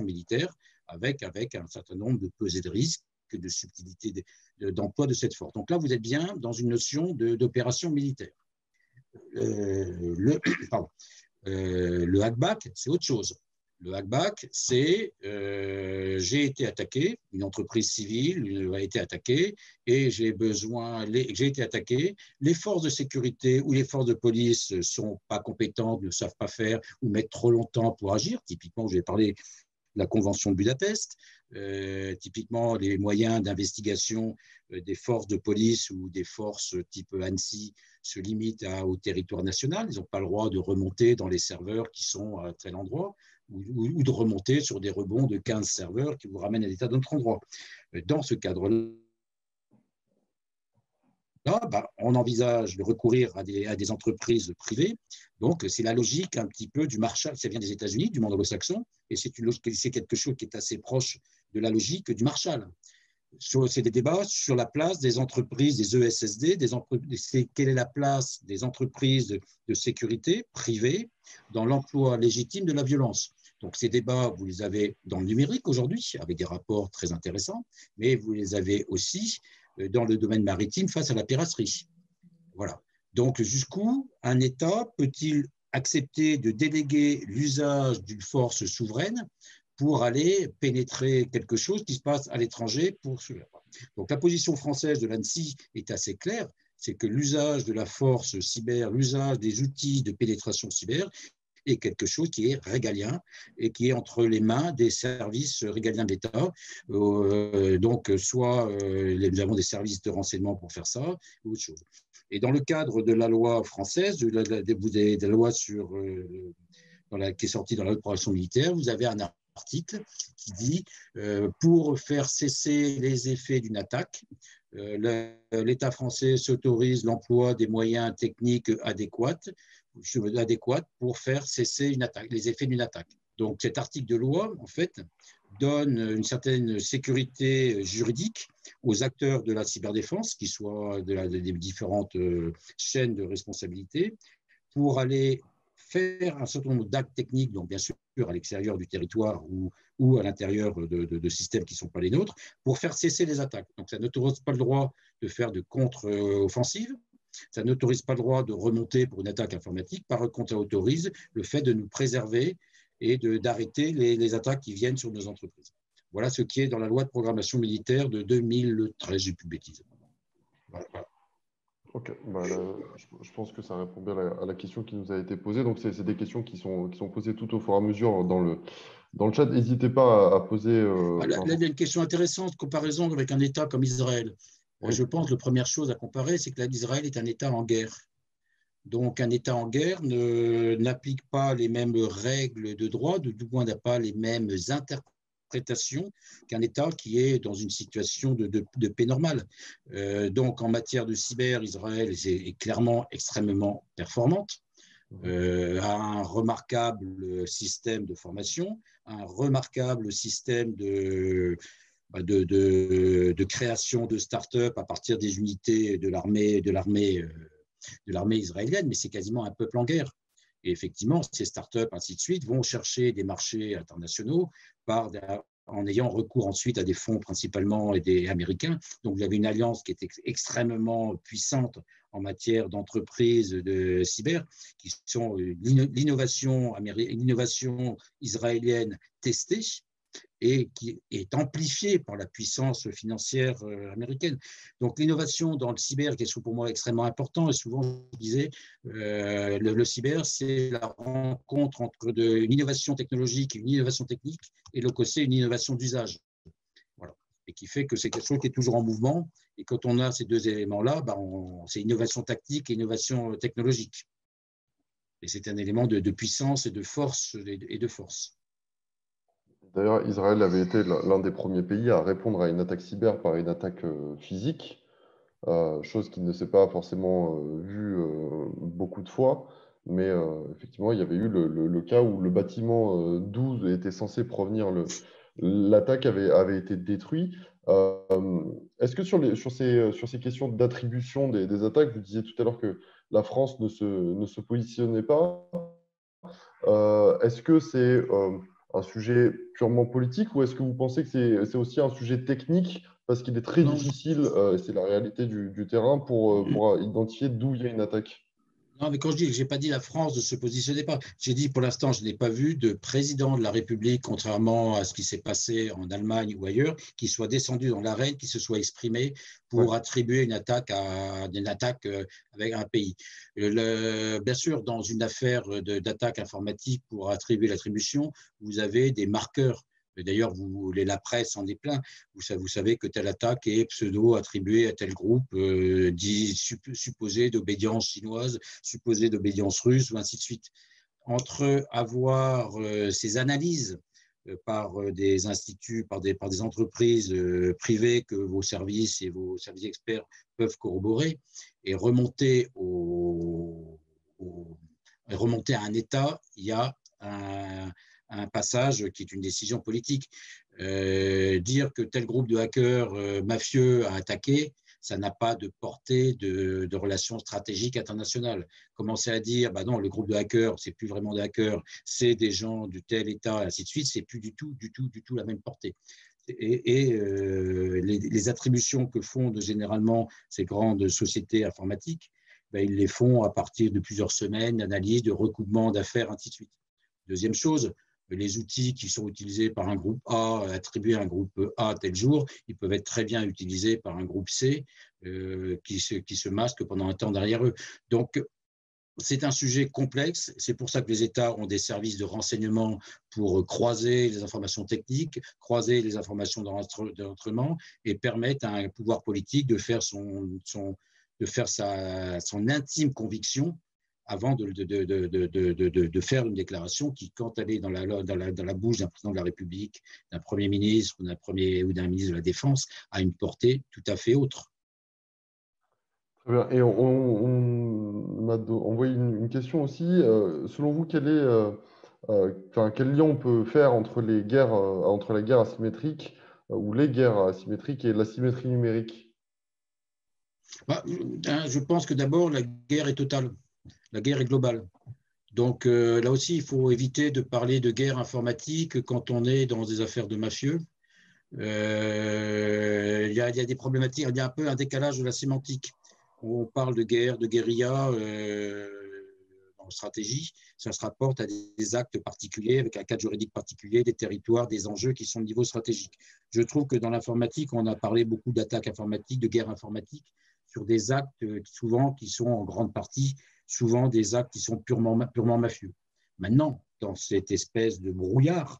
militaire avec un certain nombre de pesées de risques, de subtilité d'emploi de cette force. Donc là, vous êtes bien dans une notion d'opération militaire. Le hackback, c'est autre chose. Le hackback, c'est j'ai été attaqué, une entreprise civile a été attaquée et j'ai été attaqué. Les forces de sécurité ou les forces de police ne sont pas compétentes, ne savent pas faire ou mettent trop longtemps pour agir. Typiquement, je vais parler de la Convention de Budapest. Typiquement, les moyens d'investigation des forces de police ou des forces type ANSSI se limitent au territoire national. Ils n'ont pas le droit de remonter dans les serveurs qui sont à tel endroit ou de remonter sur des rebonds de 15 serveurs qui vous ramènent à l'état d'un autre endroit. Dans ce cadre-là, on envisage de recourir à des entreprises privées. Donc, c'est la logique un petit peu du Marshall, ça vient des États-Unis, du monde anglo-saxon, et c'est quelque chose qui est assez proche de la logique du Marshall. C'est des débats sur la place des entreprises, des ESSD, quelle est la place des entreprises de sécurité privées dans l'emploi légitime de la violence. Donc, ces débats, vous les avez dans le numérique aujourd'hui, avec des rapports très intéressants, mais vous les avez aussi dans le domaine maritime face à la piraterie. Voilà. Donc, jusqu'où un État peut-il accepter de déléguer l'usage d'une force souveraine pour aller pénétrer quelque chose qui se passe à l'étranger pour cela. Donc, la position française de l'ANSSI est assez claire, c'est que l'usage de la force cyber, l'usage des outils de pénétration cyber et quelque chose qui est régalien et qui est entre les mains des services régaliens de l'État. Donc, soit nous avons des services de renseignement pour faire ça, ou autre chose. Et dans le cadre de la loi française, de la loi qui est sortie dans la loi de programmation militaire, vous avez un article qui dit pour faire cesser les effets d'une attaque, l'État français s'autorise l'emploi des moyens techniques adéquats pour faire cesser une attaque, les effets d'une attaque. Donc cet article de loi, en fait, donne une certaine sécurité juridique aux acteurs de la cyberdéfense, qui soient des différentes chaînes de responsabilité, pour aller faire un certain nombre d'actes techniques, donc bien sûr à l'extérieur du territoire ou à l'intérieur de systèmes qui ne sont pas les nôtres, pour faire cesser les attaques. Donc ça n'autorise pas le droit de faire de contre-offensive, ça n'autorise pas le droit de remonter pour une attaque informatique, par contre ça autorise le fait de nous préserver et d'arrêter les attaques qui viennent sur nos entreprises. Voilà ce qui est dans la loi de programmation militaire de 2013, j'ai plus de bêtises. Voilà. Ok, je pense que ça répond bien à la question qui nous a été posée. Donc, c'est des questions qui sont posées tout au fur et à mesure dans le chat. N'hésitez pas à poser. Là, il y a une question intéressante, comparaison avec un État comme Israël. Oui. Je pense que la première chose à comparer, c'est que l'Israël est un État en guerre. Donc, un État en guerre n'applique pas les mêmes règles de droit, du moins n'a pas les mêmes interprétations qu'un État qui est dans une situation de paix normale. Donc, en matière de cyber, Israël est clairement extrêmement performante, a un remarquable système de formation, un remarquable système de création de start-up à partir des unités de l'armée israélienne, mais c'est quasiment un peuple en guerre. Et effectivement, ces startups, ainsi de suite, vont chercher des marchés internationaux en ayant recours ensuite à des fonds principalement des Américains. Donc, vous avez une alliance qui est extrêmement puissante en matière d'entreprises de cyber, qui sont l'innovation israélienne testée et qui est amplifiée par la puissance financière américaine. Donc l'innovation dans le cyber, qui est pour moi extrêmement important, et souvent je disais, le cyber, c'est la rencontre entre une innovation technologique et une innovation technique, et le côté une innovation d'usage. Voilà. Et qui fait que c'est quelque chose qui est toujours en mouvement, et quand on a ces deux éléments-là, c'est innovation tactique et innovation technologique. Et c'est un élément de puissance et de force. D'ailleurs, Israël avait été l'un des premiers pays à répondre à une attaque cyber par une attaque physique, chose qui ne s'est pas forcément vue beaucoup de fois. Mais effectivement, il y avait eu le cas où le bâtiment d'où était censé provenir l'attaque avait été détruit. Est-ce que sur ces questions d'attribution des attaques, vous disiez tout à l'heure que la France ne se positionnait pas. Est-ce que c'est un sujet purement politique ou est-ce que vous pensez que c'est aussi un sujet technique parce qu'il est très difficile, et c'est la réalité du terrain, pour identifier d'où il y a une attaque? Non, mais quand je dis que je n'ai pas dit la France ne se positionnait pas, j'ai dit pour l'instant, je n'ai pas vu de président de la République, contrairement à ce qui s'est passé en Allemagne ou ailleurs, qui soit descendu dans l'arène, qui se soit exprimé pour attribuer une attaque avec un pays. Bien sûr, dans une affaire d'attaque informatique pour attribuer l'attribution, vous avez des marqueurs. D'ailleurs, la presse en est plein. Vous savez que telle attaque est pseudo-attribuée à tel groupe, supposé d'obédience chinoise, supposé d'obédience russe, ou ainsi de suite. Entre avoir ces analyses par des instituts, par des entreprises privées que vos services et vos services experts peuvent corroborer, et remonter à un État, il y a un passage qui est une décision politique. Dire que tel groupe de hackers mafieux a attaqué, ça n'a pas de portée de relations stratégiques internationales. Commencer à dire, non, le groupe de hackers, c'est plus vraiment des hackers, c'est des gens du tel État, et ainsi de suite, c'est plus du tout la même portée. Et les attributions que font généralement ces grandes sociétés informatiques, ils les font à partir de plusieurs semaines d'analyse, de recoupement d'affaires, ainsi de suite. Deuxième chose, les outils qui sont utilisés par un groupe A, attribués à un groupe A tel jour, ils peuvent être très bien utilisés par un groupe C qui se masque pendant un temps derrière eux. Donc, c'est un sujet complexe. C'est pour ça que les États ont des services de renseignement pour croiser les informations techniques, croiser les informations d'entraînement et permettre à un pouvoir politique de faire son intime conviction avant de faire une déclaration qui, quand elle est dans la bouche d'un président de la République, d'un Premier ministre ou d'un ministre de la Défense, a une portée tout à fait autre. Très bien. Et on m'a envoyé une question aussi. Selon vous, quel lien on peut faire entre entre la guerre asymétrique ou les guerres asymétriques et l'asymétrie numérique? Je pense que d'abord, la guerre est totale, la guerre est globale. Donc là aussi, il faut éviter de parler de guerre informatique quand on est dans des affaires de mafieux. Il y a des problématiques, il y a un peu un décalage de la sémantique. On parle de guerre, de guérilla en stratégie, ça se rapporte à des actes particuliers, avec un cadre juridique particulier, des territoires, des enjeux qui sont de niveau stratégique. Je trouve que dans l'informatique, on a parlé beaucoup d'attaques informatiques, de guerre informatique, sur des actes souvent qui sont en grande partie souvent des actes qui sont purement mafieux. Maintenant, dans cette espèce de brouillard,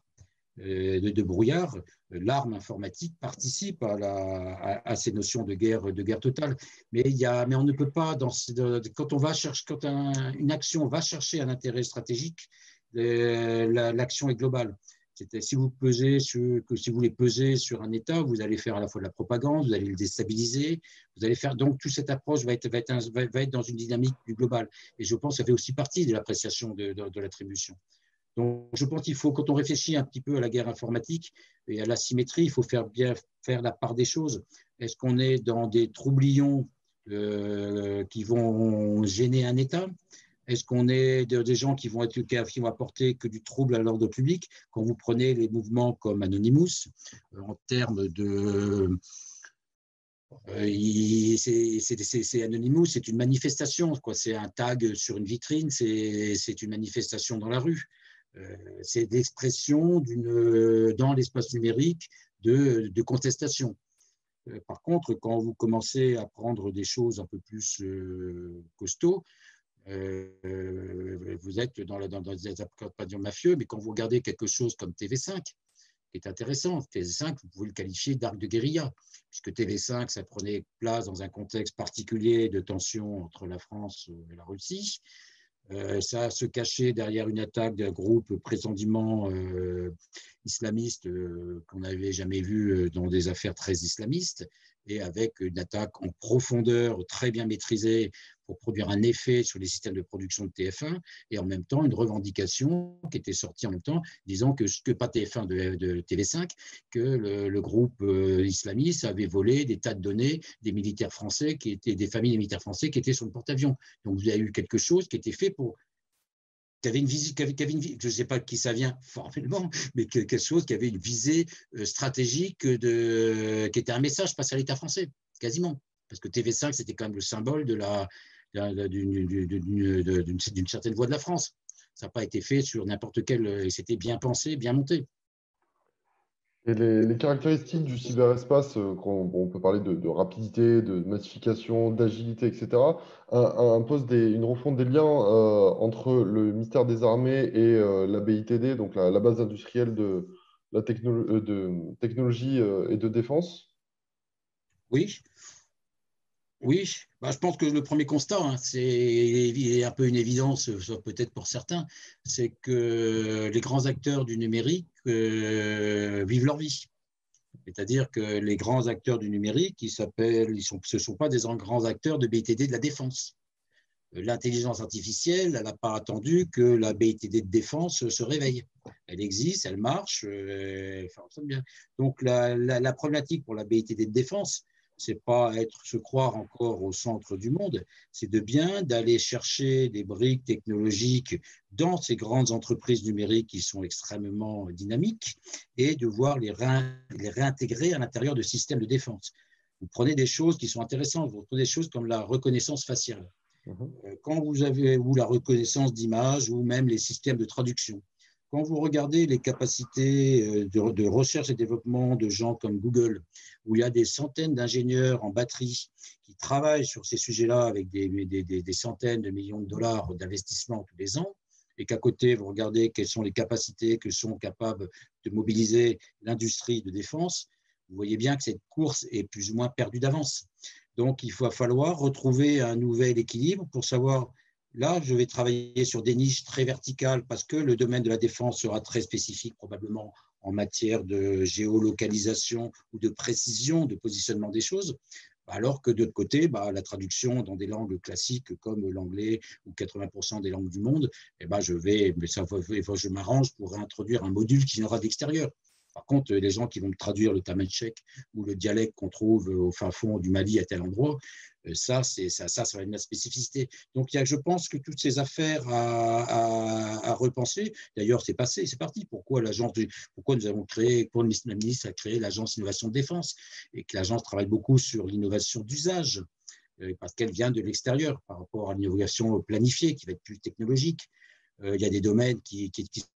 l'arme informatique participe à ces notions de guerre totale. Mais on ne peut pas, quand une action va chercher un intérêt stratégique, l'action est globale. Si vous voulez peser sur un État, vous allez faire à la fois de la propagande, vous allez le déstabiliser, donc toute cette approche va être dans une dynamique du global. Et je pense que ça fait aussi partie de l'appréciation de l'attribution. Donc, je pense qu'il faut, quand on réfléchit un petit peu à la guerre informatique et à l'asymétrie, il faut bien faire la part des choses. Est-ce qu'on est dans des troublions qui vont gêner un État? Est-ce qu'on est des gens qui vont apporter que du trouble à l'ordre public? Quand vous prenez les mouvements comme Anonymous, en termes de… c'est Anonymous, c'est une manifestation, c'est un tag sur une vitrine, c'est une manifestation dans la rue. C'est l'expression dans l'espace numérique de contestation. Par contre, quand vous commencez à prendre des choses un peu plus costauds, vous êtes dans des accompagnements mafieux, mais quand vous regardez quelque chose comme TV5, qui est intéressant, TV5, vous pouvez le qualifier d'arc de guérilla, puisque TV5, ça prenait place dans un contexte particulier de tension entre la France et la Russie. Ça se cachait derrière une attaque d'un groupe prétendument islamiste qu'on n'avait jamais vu dans des affaires très islamistes, et avec une attaque en profondeur très bien maîtrisée pour produire un effet sur les systèmes de production de TF1, et en même temps une revendication qui était sortie en même temps, disant que pas TF1 de TV5, que le groupe islamiste avait volé des tas de données des militaires français, des familles des militaires français qui étaient sur le porte-avions. Donc vous avez eu quelque chose qui était fait pour… je ne sais pas de qui ça vient formellement, mais quelque chose qui avait une visée stratégique qui était un message passé à l'État français, quasiment. Parce que TV5, c'était quand même le symbole d'une certaine voix de la France. Ça n'a pas été fait sur n'importe quel… C'était bien pensé, bien monté. Et les caractéristiques du cyberespace, on peut parler de rapidité, de massification, d'agilité, etc., impose une refonte des liens entre le ministère des Armées et la BITD, donc la base industrielle de technologie et de défense. Oui. Oui, je pense que le premier constat, c'est un peu une évidence, peut-être pour certains, c'est que les grands acteurs du numérique vivent leur vie. C'est-à-dire que les grands acteurs du numérique, ce ne sont pas des grands acteurs de BITD de la défense. L'intelligence artificielle, elle n'a pas attendu que la BITD de défense se réveille. Elle existe, elle marche, elle fonctionne bien. Donc la problématique pour la BITD de défense, c'est pas se croire encore au centre du monde, c'est d'aller chercher des briques technologiques dans ces grandes entreprises numériques qui sont extrêmement dynamiques et de voir les réintégrer à l'intérieur de systèmes de défense. Vous prenez des choses qui sont intéressantes, vous prenez des choses comme la reconnaissance faciale. Quand vous avez la reconnaissance d'images ou même les systèmes de traduction, Quand vous regardez les capacités de recherche et développement de gens comme Google, où il y a des centaines d'ingénieurs en batterie qui travaillent sur ces sujets-là avec des centaines de millions de dollars d'investissement tous les ans, et qu'à côté, vous regardez quelles sont les capacités que sont capables de mobiliser l'industrie de défense, vous voyez bien que cette course est plus ou moins perdue d'avance. Donc, il va falloir retrouver un nouvel équilibre pour savoir, là, je vais travailler sur des niches très verticales parce que le domaine de la défense sera très spécifique, probablement en matière de géolocalisation ou de précision de positionnement des choses. Alors que de l'autre côté, la traduction dans des langues classiques comme l'anglais ou 80% des langues du monde, je m'arrange pour réintroduire un module qui viendra d'extérieur. Par contre, les gens qui vont me traduire le tamanchek ou le dialecte qu'on trouve au fin fond du Mali à tel endroit, ça va être ma spécificité. Donc, je pense que toutes ces affaires à repenser, d'ailleurs, c'est passé, c'est parti. Pourquoi nous avons créé, pourquoi la ministre a créé l'agence innovation de défense et que l'agence travaille beaucoup sur l'innovation d'usage parce qu'elle vient de l'extérieur par rapport à l'innovation planifiée qui va être plus technologique. Il y a des domaines qui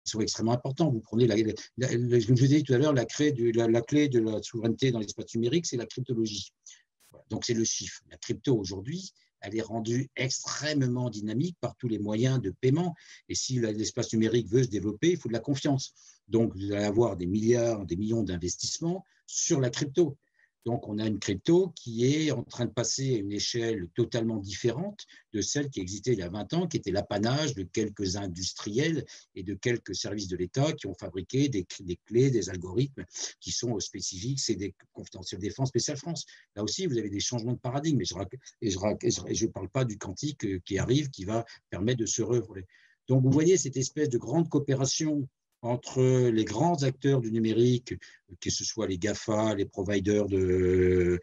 sont extrêmement importants. Vous prenez, je vous ai dit tout à l'heure, la clé de la souveraineté dans l'espace numérique, c'est la cryptologie. Voilà. Donc, c'est le chiffre. La crypto, aujourd'hui, elle est rendue extrêmement dynamique par tous les moyens de paiement. Et si l'espace numérique veut se développer, il faut de la confiance. Donc, vous allez avoir des milliards, des millions d'investissements sur la crypto. Donc, on a une crypto qui est en train de passer à une échelle totalement différente de celle qui existait il y a 20 ans, qui était l'apanage de quelques industriels et de quelques services de l'État qui ont fabriqué des clés, des algorithmes qui sont spécifiques. C'est des confidentiels défense spéciale France. Là aussi, vous avez des changements de paradigme. Et je ne parle pas du quantique qui arrive, qui va permettre de se revoler. Donc, vous voyez cette espèce de grande coopération entre les grands acteurs du numérique, que ce soit les GAFA, les providers de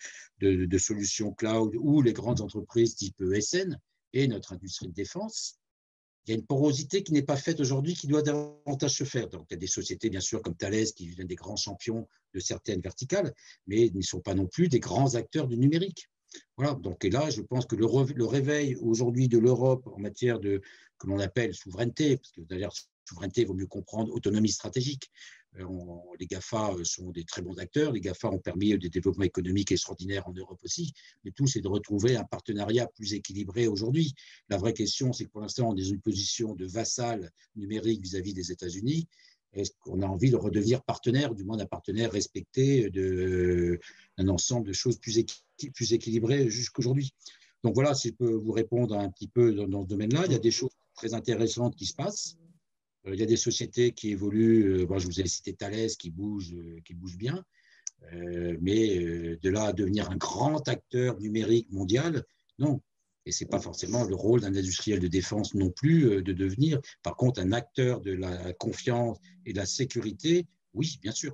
solutions cloud ou les grandes entreprises type ESN et notre industrie de défense. Il y a une porosité qui n'est pas faite aujourd'hui, qui doit davantage se faire. Donc, il y a des sociétés, bien sûr, comme Thales, qui viennent des grands champions de certaines verticales, mais ils ne sont pas non plus des grands acteurs du numérique. Voilà. Donc, et là, je pense que le réveil aujourd'hui de l'Europe en matière de, que l'on appelle souveraineté, parce que d'ailleurs, souveraineté, il vaut mieux comprendre autonomie stratégique. Les GAFA sont des très bons acteurs. Les GAFA ont permis des développements économiques extraordinaires en Europe aussi. Mais tout, c'est de retrouver un partenariat plus équilibré aujourd'hui. La vraie question, c'est que pour l'instant, on est dans une position de vassal numérique vis-à-vis des États-Unis. Est-ce qu'on a envie de redevenir partenaire, du moins un partenaire respecté d'un ensemble de choses plus équilibrées jusqu'aujourd'hui? Donc voilà, si je peux vous répondre un petit peu dans ce domaine-là, il y a des choses très intéressantes qui se passent. Il y a des sociétés qui évoluent, je vous ai cité Thales, qui bouge bien, mais de là à devenir un grand acteur numérique mondial, non. Et ce n'est pas forcément le rôle d'un industriel de défense non plus de devenir. Par contre, un acteur de la confiance et de la sécurité, oui, bien sûr.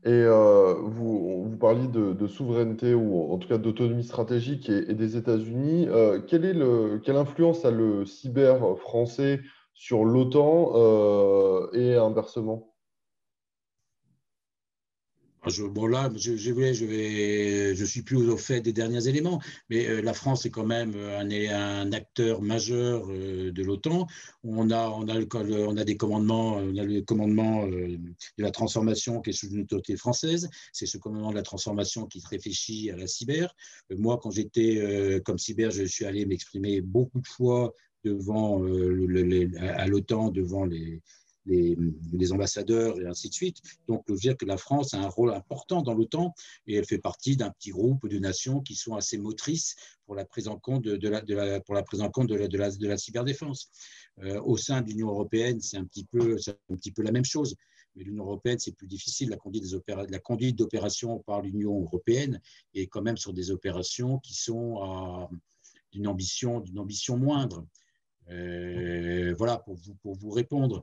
Et vous parliez de souveraineté ou en tout cas d'autonomie stratégique et des États-Unis. Quelle influence a le cyber français sur l'OTAN et inversement? Là, je suis plus au fait des derniers éléments, mais la France est quand même un acteur majeur de l'OTAN. On a des commandements, on a le commandement de la transformation qui est sous une autorité française. C'est ce commandement de la transformation qui réfléchit à la cyber. Moi, quand j'étais comme cyber, je suis allé m'exprimer beaucoup de fois devant à l'OTAN, devant les ambassadeurs et ainsi de suite. Donc, je veux dire que la France a un rôle important dans l'OTAN et elle fait partie d'un petit groupe de nations qui sont assez motrices pour la prise en compte de la cyberdéfense. Au sein de l'Union européenne, c'est un petit peu la même chose. Mais l'Union européenne, c'est plus difficile. La conduite d'opérations par l'Union européenne est quand même sur des opérations qui sont d'une ambition moindre. Voilà, pour vous répondre.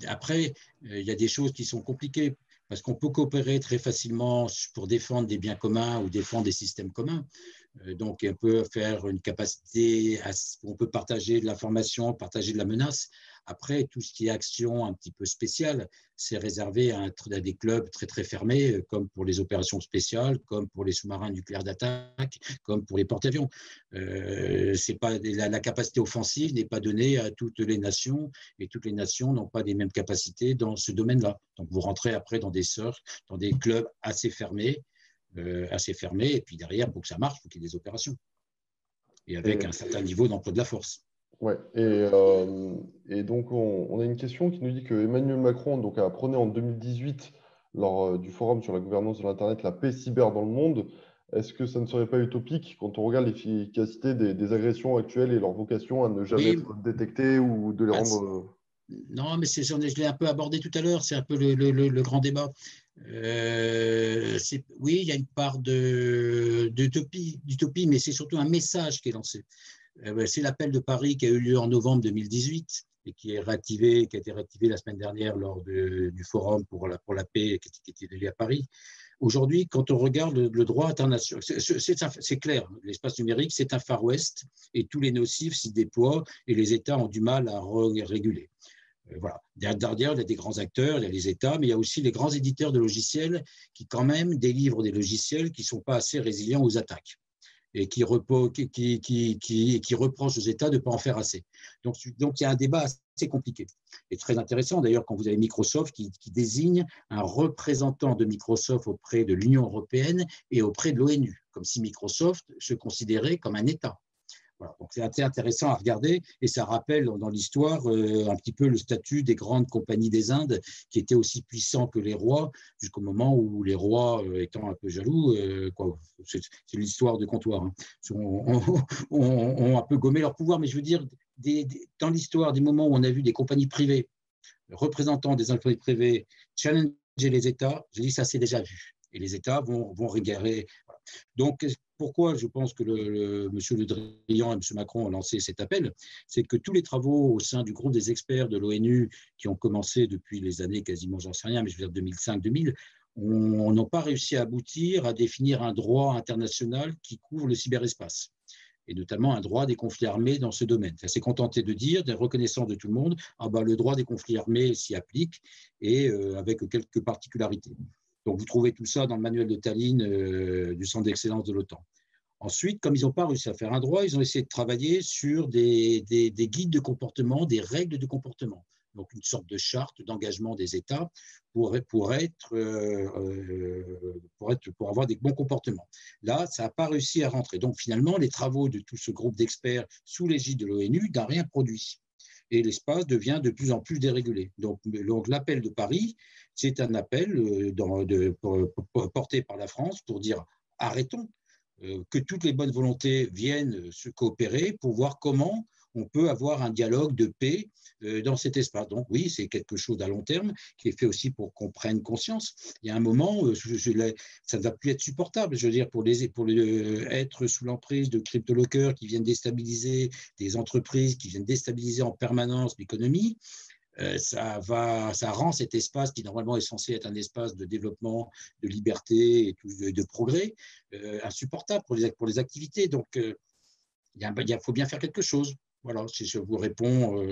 Après, il y a des choses qui sont compliquées parce qu'on peut coopérer très facilement pour défendre des biens communs ou défendre des systèmes communs. Donc, on peut faire une capacité, on peut partager de l'information, partager de la menace. Après, tout ce qui est action un petit peu spéciale, c'est réservé à des clubs très, très fermés, comme pour les opérations spéciales, comme pour les sous-marins nucléaires d'attaque, comme pour les porte-avions. La capacité offensive n'est pas donnée à toutes les nations, et toutes les nations n'ont pas les mêmes capacités dans ce domaine-là. Donc, vous rentrez après dans dans des clubs assez fermés, et puis derrière, pour que ça marche, il faut qu'il y ait des opérations, et avec un certain niveau d'emploi de la force. Ouais. Et donc, on a une question qui nous dit que Emmanuel Macron donc, a prôné en 2018, lors du forum sur la gouvernance de l'Internet, la paix cyber dans le monde. Est-ce que ça ne serait pas utopique quand on regarde l'efficacité des agressions actuelles et leur vocation à ne jamais Oui, être détectées ou de les bah, rendre… non, mais je l'ai un peu abordé tout à l'heure, c'est un peu le grand débat. Oui, il y a une part d'utopie, mais c'est surtout un message qui est lancé. C'est l'appel de Paris qui a eu lieu en novembre 2018 et qui a été réactivé la semaine dernière lors du forum pour la paix qui était lié à Paris. Aujourd'hui, quand on regarde le droit international, c'est clair, l'espace numérique, c'est un Far West et tous les nocifs s'y déploient et les États ont du mal à réguler. Voilà. Derrière, il y a des grands acteurs, il y a les États, mais il y a aussi les grands éditeurs de logiciels qui, quand même, délivrent des logiciels qui ne sont pas assez résilients aux attaques et qui reprochent aux États de ne pas en faire assez. Donc, il y a un débat assez compliqué et très intéressant, d'ailleurs, quand vous avez Microsoft qui désigne un représentant de Microsoft auprès de l'Union européenne et auprès de l'ONU, comme si Microsoft se considérait comme un État. Voilà, donc c'est assez intéressant à regarder et ça rappelle dans l'histoire un petit peu le statut des grandes compagnies des Indes qui étaient aussi puissants que les rois jusqu'au moment où les rois, étant un peu jaloux, c'est l'histoire de comptoir, hein, ont un peu gommé leur pouvoir. Mais je veux dire, dans l'histoire, des moments où on a vu des compagnies privées, représentants des compagnies privées, challenger les États, je dis ça c'est déjà vu. Et les États vont régarer. Voilà. Donc, pourquoi je pense que M. Le Drian et M. Macron ont lancé cet appel, c'est que tous les travaux au sein du groupe des experts de l'ONU qui ont commencé depuis les années quasiment, j'en sais rien, mais je veux dire 2005-2000, n'ont pas réussi à aboutir à définir un droit international qui couvre le cyberespace, et notamment un droit des conflits armés dans ce domaine. Ça s'est contenté de dire, de reconnaissance de tout le monde, le droit des conflits armés s'y applique, et avec quelques particularités. Donc, vous trouvez tout ça dans le manuel de Tallinn du Centre d'excellence de l'OTAN. Ensuite, comme ils n'ont pas réussi à faire un droit, ils ont essayé de travailler sur des guides de comportement, des règles de comportement. Donc, une sorte de charte d'engagement des États pour avoir des bons comportements. Là, ça n'a pas réussi à rentrer. Donc, finalement, les travaux de tout ce groupe d'experts sous l'égide de l'ONU n'ont rien produit. Et l'espace devient de plus en plus dérégulé. Donc l'appel de Paris, c'est un appel porté par la France pour dire arrêtons, que toutes les bonnes volontés viennent se coopérer pour voir comment on peut avoir un dialogue de paix dans cet espace. Donc oui, c'est quelque chose à long terme qui est fait aussi pour qu'on prenne conscience. Il y a un moment, ça ne va plus être supportable, je veux dire, pour être sous l'emprise de crypto-lockers qui viennent déstabiliser des entreprises, qui viennent déstabiliser en permanence l'économie. Ça rend cet espace qui normalement est censé être un espace de développement, de liberté et de progrès insupportable pour les activités. Donc, il faut bien faire quelque chose. Voilà, si je vous réponds.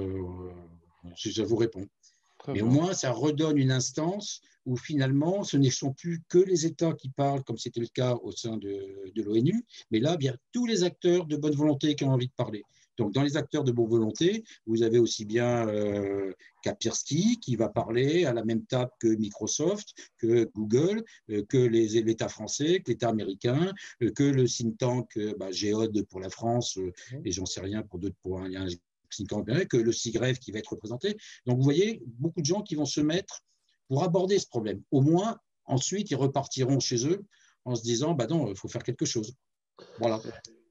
Très Mais au bien. moins, ça redonne une instance où finalement, ce ne sont plus que les États qui parlent, comme c'était le cas au sein de l'ONU, mais là, bien tous les acteurs de bonne volonté qui ont envie de parler. Donc, dans les acteurs de bonne volonté, vous avez aussi bien Kaspersky qui va parler à la même table que Microsoft, que Google, que l'État français, que l'État américain, que le think tank Géode pour la France, et j'en sais rien pour d'autres, il y a un think tank, que le CIGREF qui va être représenté. Donc, vous voyez, beaucoup de gens qui vont se mettre pour aborder ce problème. Au moins, ensuite, ils repartiront chez eux en se disant, non, il faut faire quelque chose. Voilà.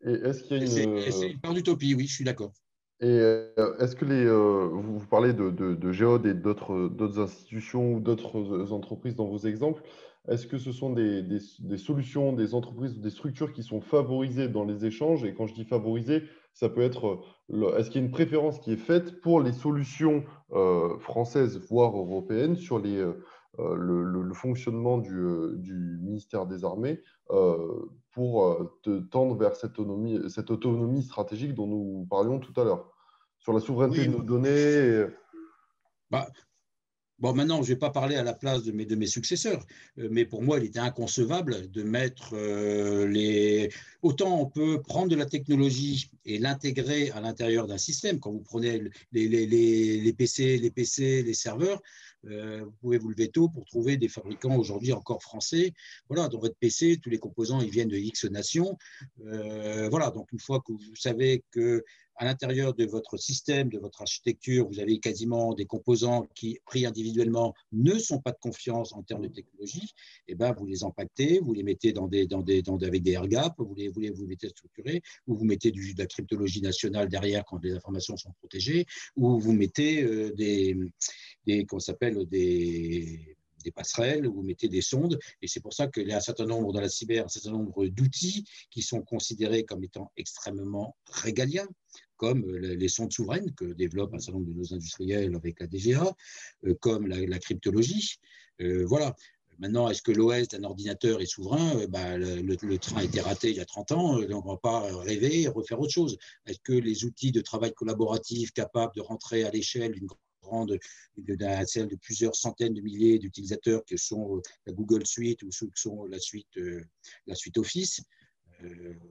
Et est-ce qu'il y a C'est une part d'utopie, oui, je suis d'accord. Et est-ce que vous parlez de Géode et d'autres institutions ou d'autres entreprises dans vos exemples, est-ce que ce sont des solutions, des entreprises ou des structures qui sont favorisées dans les échanges? Et quand je dis favorisées, ça peut être, est-ce qu'il y a une préférence qui est faite pour les solutions françaises, voire européennes, sur le fonctionnement du ministère des Armées pour tendre vers cette autonomie stratégique dont nous parlions tout à l'heure, sur la souveraineté Oui, de nos données. bah, bon, maintenant, je ne vais pas parler à la place de mes successeurs, mais pour moi, il était inconcevable de mettre les… Autant on peut prendre de la technologie et l'intégrer à l'intérieur d'un système. Quand vous prenez les PC, les serveurs, vous pouvez vous lever tôt pour trouver des fabricants aujourd'hui encore français. Voilà, dans votre PC, tous les composants, ils viennent de X nations. Voilà, donc une fois que vous savez que à l'intérieur de votre système, de votre architecture, vous avez quasiment des composants qui, pris individuellement, ne sont pas de confiance en termes de technologie, et ben, vous les empaquetez, vous les mettez avec des air gaps, vous mettez structurés, ou vous mettez de la cryptologie nationale derrière quand les informations sont protégées, ou vous mettez qu'on s'appelle des passerelles, vous mettez des sondes, et c'est pour ça qu'il y a un certain nombre dans la cyber, un certain nombre d'outils qui sont considérés comme étant extrêmement régaliens, comme les sondes souveraines que développent un certain nombre de nos industriels avec la DGA, comme la cryptologie. Voilà. Maintenant, est-ce que l'OS d'un ordinateur est souverain? Le train a été raté il y a 30 ans, donc on ne va pas rêver et refaire autre chose. Est-ce que les outils de travail collaboratif capables de rentrer à l'échelle celle de plusieurs centaines de milliers d'utilisateurs que sont la Google Suite ou ceux qui sont la suite Office,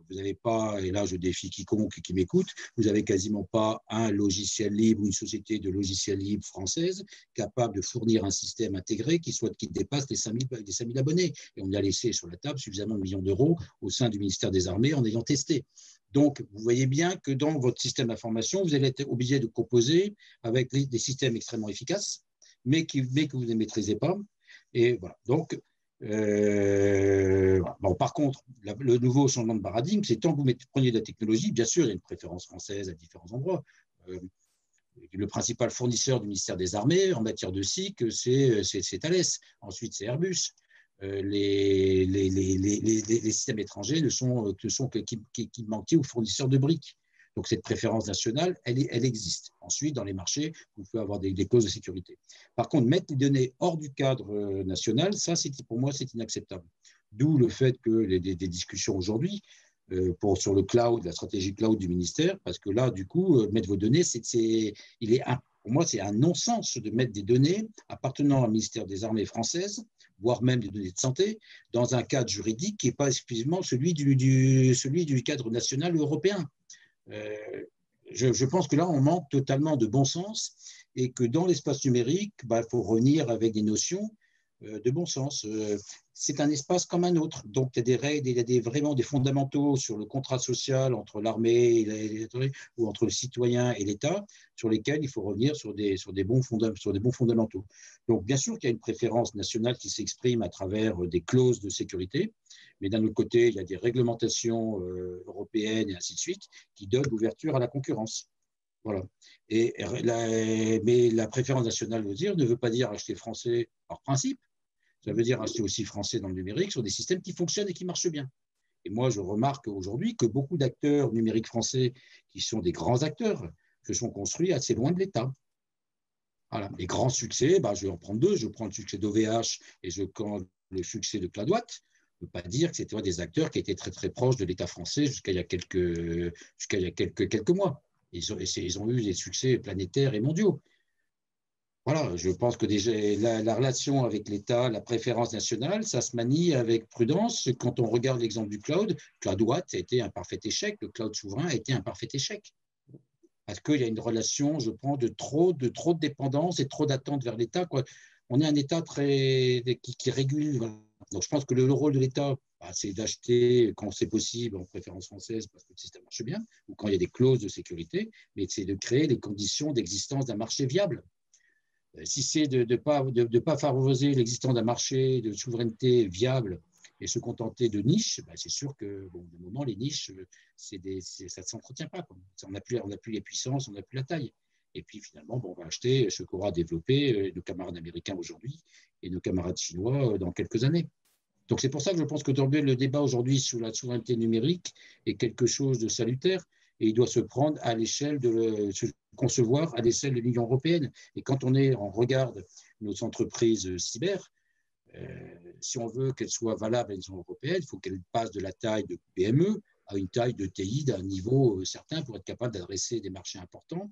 vous n'avez pas, et là je défie quiconque qui m'écoute, vous n'avez quasiment pas un logiciel libre ou une société de logiciels libres française capable de fournir un système intégré qui dépasse les 5 000 abonnés. Et on a laissé sur la table suffisamment de millions d'euros au sein du ministère des Armées en ayant testé. Donc, vous voyez bien que dans votre système d'information, vous allez être obligé de composer avec des systèmes extrêmement efficaces, mais que vous ne maîtrisez pas. Et voilà. Donc, par contre, le nouveau changement de paradigme, c'est tant que vous prenez de la technologie, bien sûr, il y a une préférence française à différents endroits. Le principal fournisseur du ministère des Armées en matière de SIC, c'est Thales. Ensuite, c'est Airbus. Les systèmes étrangers ne sont qu'équipementiers ou fournisseurs de briques. Donc, cette préférence nationale, elle existe. Ensuite, dans les marchés, vous pouvez avoir des clauses de sécurité. Par contre, mettre les données hors du cadre national, ça, pour moi, c'est inacceptable. D'où le fait que des discussions aujourd'hui sur le cloud, la stratégie cloud du ministère, parce que là, du coup, mettre vos données, pour moi, c'est un non-sens de mettre des données appartenant au ministère des Armées françaises, voire même des données de santé, dans un cadre juridique qui n'est pas exclusivement celui du cadre national ou européen. Je pense que là, on manque totalement de bon sens et que dans l'espace numérique, il faut revenir avec des notions de bon sens. C'est un espace comme un autre. Donc, il y a des règles, il y a vraiment des fondamentaux sur le contrat social entre l'armée ou entre le citoyen et l'État, sur lesquels il faut revenir sur des bons fondamentaux. Donc, bien sûr qu'il y a une préférence nationale qui s'exprime à travers des clauses de sécurité, mais d'un autre côté, il y a des réglementations européennes et ainsi de suite qui donnent l'ouverture à la concurrence. Voilà. Mais la préférence nationale ne veut pas dire acheter français par principe. Ça veut dire acheter aussi français dans le numérique sur des systèmes qui fonctionnent et qui marchent bien. Et moi, je remarque aujourd'hui que beaucoup d'acteurs numériques français, qui sont des grands acteurs, se sont construits assez loin de l'État. Voilà. Les grands succès, je vais en prendre deux. Je prends le succès d'OVH et le succès de Cladwatt. Je ne peux pas dire que c'était des acteurs qui étaient très, très proches de l'État français jusqu'à il y a quelques mois. Ils ont eu des succès planétaires et mondiaux. Voilà, je pense que déjà la relation avec l'État, la préférence nationale, ça se manie avec prudence. Quand on regarde l'exemple du cloud, Cloudwatt a été un parfait échec, le cloud souverain a été un parfait échec. Parce qu'il y a une relation, je pense, de trop de dépendance et trop d'attente vers l'État. On est un État qui régule. Donc je pense que le rôle de l'État, c'est d'acheter quand c'est possible en préférence française parce que le système marche bien, ou quand il y a des clauses de sécurité, mais c'est de créer les conditions d'existence d'un marché viable. Si c'est de ne pas favoriser l'existence d'un marché de souveraineté viable et se contenter de niches, c'est sûr que, de moment, les niches, ça ne s'entretient pas. On n'a plus les puissances, on n'a plus la taille. Et puis, finalement, on va acheter ce qu'aura développé nos camarades américains aujourd'hui et nos camarades chinois dans quelques années. Donc, c'est pour ça que je pense que le débat aujourd'hui sur la souveraineté numérique est quelque chose de salutaire et il doit se prendre à l'échelle se concevoir à l'échelle de l'Union européenne. Et quand on regarde nos entreprises cyber, Si on veut qu'elle soit valable à l'Union européenne, il faut qu'elle passe de la taille de PME à une taille de TI d'un niveau certain pour être capable d'adresser des marchés importants,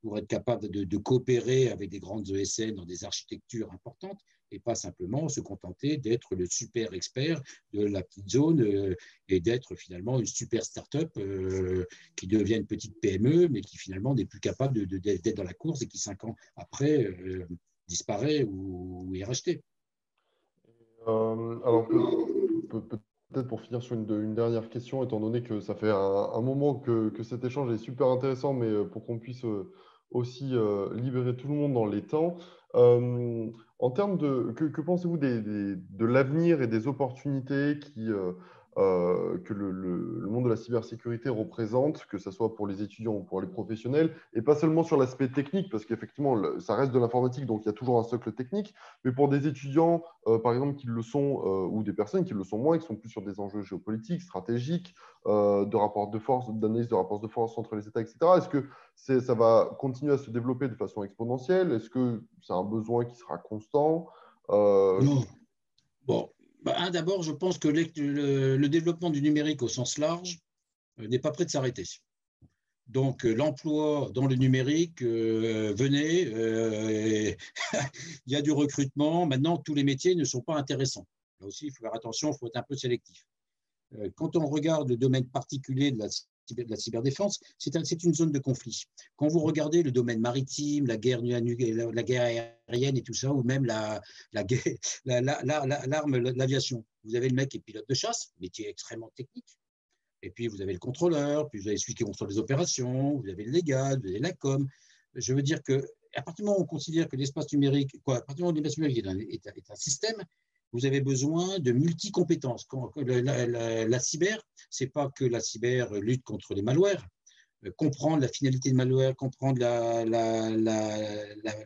pour être capable de coopérer avec des grandes ESN dans des architectures importantes et pas simplement se contenter d'être le super expert de la petite zone et d'être finalement une super start-up qui devient une petite PME, mais qui finalement n'est plus capable d'être dans la course et qui 5 ans après disparaît ou est racheté. Alors, peut-être pour finir sur une dernière question, étant donné que ça fait un moment que cet échange est super intéressant, mais pour qu'on puisse aussi libérer tout le monde dans les temps. En termes que pensez-vous de l'avenir et des opportunités que le monde de la cybersécurité représente, que ce soit pour les étudiants ou pour les professionnels, et pas seulement sur l'aspect technique, parce qu'effectivement, ça reste de l'informatique, donc il y a toujours un socle technique, mais pour des étudiants, par exemple, qui le sont, ou des personnes qui le sont moins, qui sont plus sur des enjeux géopolitiques, stratégiques, de rapports de force, d'analyse de rapports de force entre les États, etc. Est-ce que ça va continuer à se développer de façon exponentielle? Est-ce que c'est un besoin qui sera constant? Non. Bon, d'abord, je pense que le développement du numérique au sens large n'est pas prêt de s'arrêter. Donc, l'emploi dans le numérique, venez, il y a du recrutement. Maintenant, tous les métiers ne sont pas intéressants. Là aussi, il faut faire attention, il faut être un peu sélectif. Quand on regarde le domaine particulier de la cyberdéfense, c'est une zone de conflit. Quand vous regardez le domaine maritime, la guerre aérienne et tout ça, ou même l'arme, l'aviation, vous avez le mec qui est pilote de chasse, métier extrêmement technique. Et puis, vous avez le contrôleur, puis vous avez celui qui contrôle les opérations, vous avez le légal, vous avez la com. Je veux dire que, à partir du moment où on considère que l'espace numérique, à partir du moment où l'espace numérique est un système, vous avez besoin de multi-compétences. La cyber, ce n'est pas que la cyber lutte contre les malwares. Comprendre la finalité de malware, comprendre la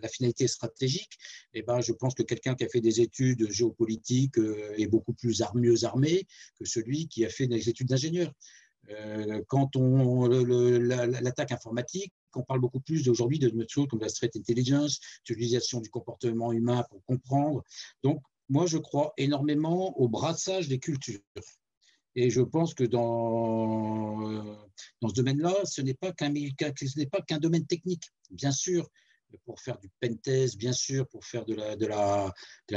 finalité stratégique, eh ben, je pense que quelqu'un qui a fait des études géopolitiques est beaucoup plus mieux armé que celui qui a fait des études d'ingénieur. Quand l'attaque informatique, on parle beaucoup plus aujourd'hui de choses comme la threat intelligence, l'utilisation du comportement humain pour comprendre. Donc, moi, je crois énormément au brassage des cultures. Et je pense que dans ce domaine-là, ce n'est pas qu'un domaine technique. Bien sûr, pour faire du pentest, bien sûr, pour faire de la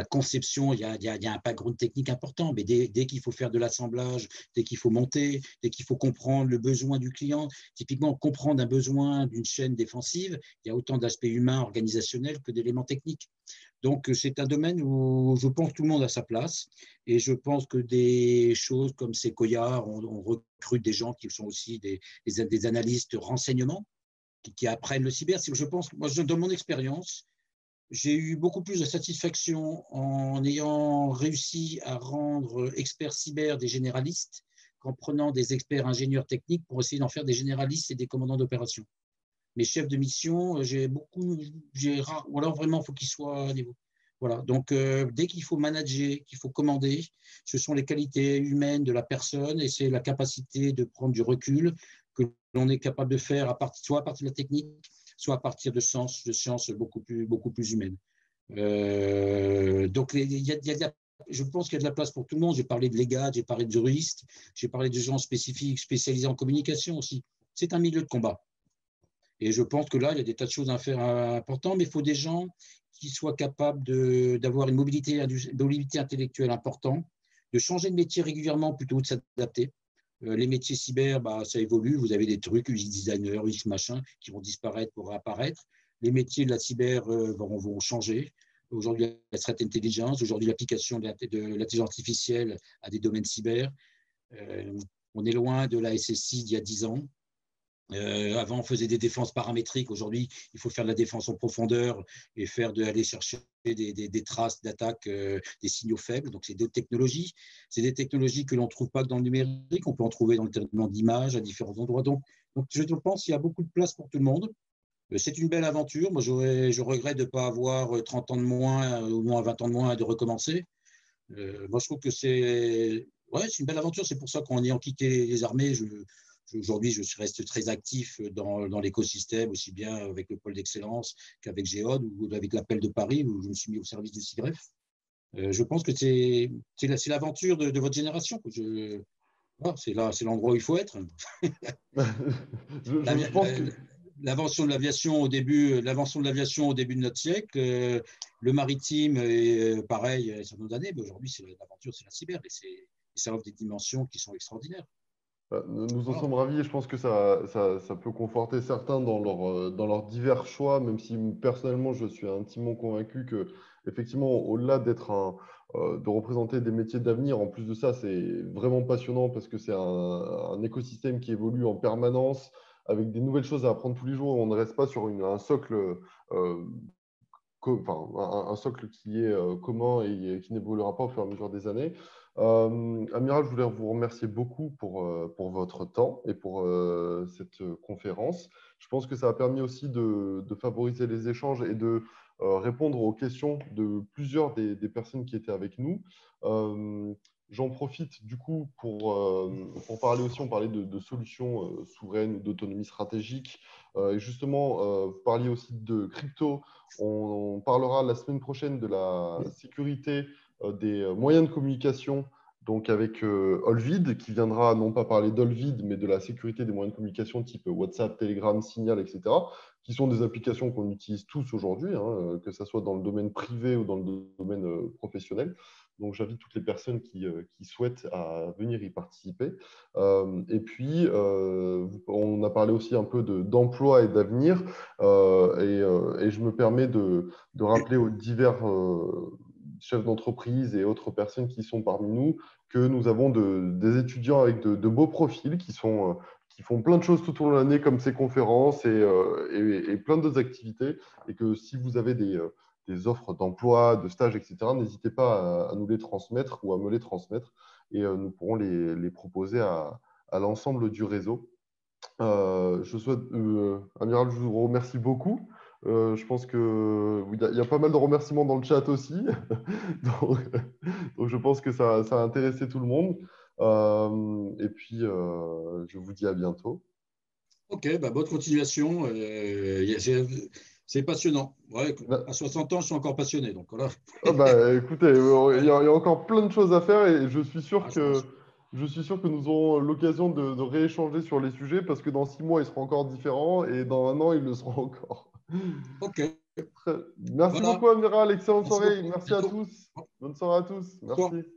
conception, il y a un background technique important, mais dès qu'il faut faire de l'assemblage, dès qu'il faut monter, dès qu'il faut comprendre le besoin du client, typiquement comprendre un besoin d'une chaîne défensive, il y a autant d'aspects humains, organisationnels que d'éléments techniques. Donc, c'est un domaine où je pense que tout le monde a sa place. Et je pense que des choses comme Sequoia, on recrute des gens qui sont aussi des analystes renseignements, qui apprennent le cyber. Je pense, moi, dans mon expérience, j'ai eu beaucoup plus de satisfaction en ayant réussi à rendre experts cyber des généralistes qu'en prenant des experts ingénieurs techniques pour essayer d'en faire des généralistes et des commandants d'opération. Mes chefs de mission, ou alors vraiment, il faut qu'ils soient à niveau. Voilà. Donc, dès qu'il faut manager, qu'il faut commander, ce sont les qualités humaines de la personne et c'est la capacité de prendre du recul que l'on est capable de faire soit à partir de la technique, soit à partir de sciences beaucoup plus humaines. Donc, je pense qu'il y a de la place pour tout le monde. J'ai parlé de légal, j'ai parlé de juristes, j'ai parlé de gens spécifiques, spécialisés en communication aussi. C'est un milieu de combat. Et je pense que là, il y a des tas de choses à faire importantes, mais il faut des gens qui soient capables d'avoir une mobilité intellectuelle importante, de changer de métier régulièrement plutôt que de s'adapter. Les métiers cyber, ça évolue. Vous avez des trucs, UX designer, UX machin, qui vont disparaître pour réapparaître. Les métiers de la cyber vont changer. Aujourd'hui, la threat intelligence, aujourd'hui, l'application de l'intelligence artificielle à des domaines cyber. On est loin de la SSI d'il y a 10 ans. Avant, on faisait des défenses paramétriques. Aujourd'hui, il faut faire de la défense en profondeur et aller chercher des traces d'attaque, des signaux faibles. Donc, c'est des technologies. C'est des technologies que l'on ne trouve pas que dans le numérique. On peut en trouver dans le traitement d'images à différents endroits. Donc, je pense qu'il y a beaucoup de place pour tout le monde. C'est une belle aventure. Moi, je regrette de ne pas avoir 30 ans de moins, au moins 20 ans de moins, et de recommencer. Moi, je trouve que c'est une belle aventure. C'est pour ça qu'en ayant quitté les armées, aujourd'hui, je reste très actif dans l'écosystème, aussi bien avec le pôle d'excellence qu'avec Géode ou avec l'appel de Paris, où je me suis mis au service du CIGREF. Je pense que c'est l'aventure de votre génération. Voilà, c'est l'endroit où il faut être. Je pense que L'invention de l'aviation au début, de notre siècle, le maritime est pareil, un certain nombre d'années, mais aujourd'hui, l'aventure, c'est la cyber et ça offre des dimensions qui sont extraordinaires. nous en Voilà. sommes ravis et je pense que ça peut conforter certains dans leurs divers choix, même si personnellement je suis intimement convaincu que, effectivement, au-delà de représenter des métiers d'avenir, en plus de ça, c'est vraiment passionnant parce que c'est un écosystème qui évolue en permanence avec des nouvelles choses à apprendre tous les jours. On ne reste pas sur un socle. euh, enfin, un socle qui est commun et qui n'évoluera pas au fur et à mesure des années. Amiral, je voulais vous remercier beaucoup pour votre temps et pour cette conférence. Je pense que ça a permis aussi de favoriser les échanges et de répondre aux questions de plusieurs des personnes qui étaient avec nous. Euh, J'en profite du coup pour parler aussi, on parlait de solutions souveraines ou d'autonomie stratégique. Et justement, vous parliez aussi de crypto. On parlera la semaine prochaine de la sécurité des moyens de communication, donc avec Olvid, qui viendra non pas parler d'Olvid, mais de la sécurité des moyens de communication type WhatsApp, Telegram, Signal, etc., qui sont des applications qu'on utilise tous aujourd'hui, hein, que ce soit dans le domaine privé ou dans le domaine professionnel. Donc j'invite toutes les personnes qui souhaitent à venir y participer. Et puis, on a parlé aussi un peu d'emploi et d'avenir. Et je me permets de rappeler aux divers chefs d'entreprise et autres personnes qui sont parmi nous que nous avons des étudiants avec de beaux profils qui font plein de choses tout au long de l'année, comme ces conférences et plein d'autres activités. Et que si vous avez des offres d'emploi, de stages, etc., n'hésitez pas à nous les transmettre ou à me les transmettre. Et nous pourrons les proposer à l'ensemble du réseau. Amiral, je vous remercie beaucoup. Je pense qu'il y a pas mal de remerciements dans le chat aussi. donc, donc je pense que ça a intéressé tout le monde. Et puis, je vous dis à bientôt. Ok, bah, bonne continuation. C'est passionnant. Ouais, à Bah, 60 ans, je suis encore passionné. Donc voilà. écoutez, il y a encore plein de choses à faire et Ah, je pense. je suis sûr que nous aurons l'occasion de rééchanger sur les sujets parce que dans 6 mois, ils seront encore différents et dans un an, ils le seront encore. Ok, Merci voilà. beaucoup, Amiral. Excellente Merci soirée. beaucoup. À Merci à bientôt. tous. Bonne soirée à tous. Bonsoir. Merci.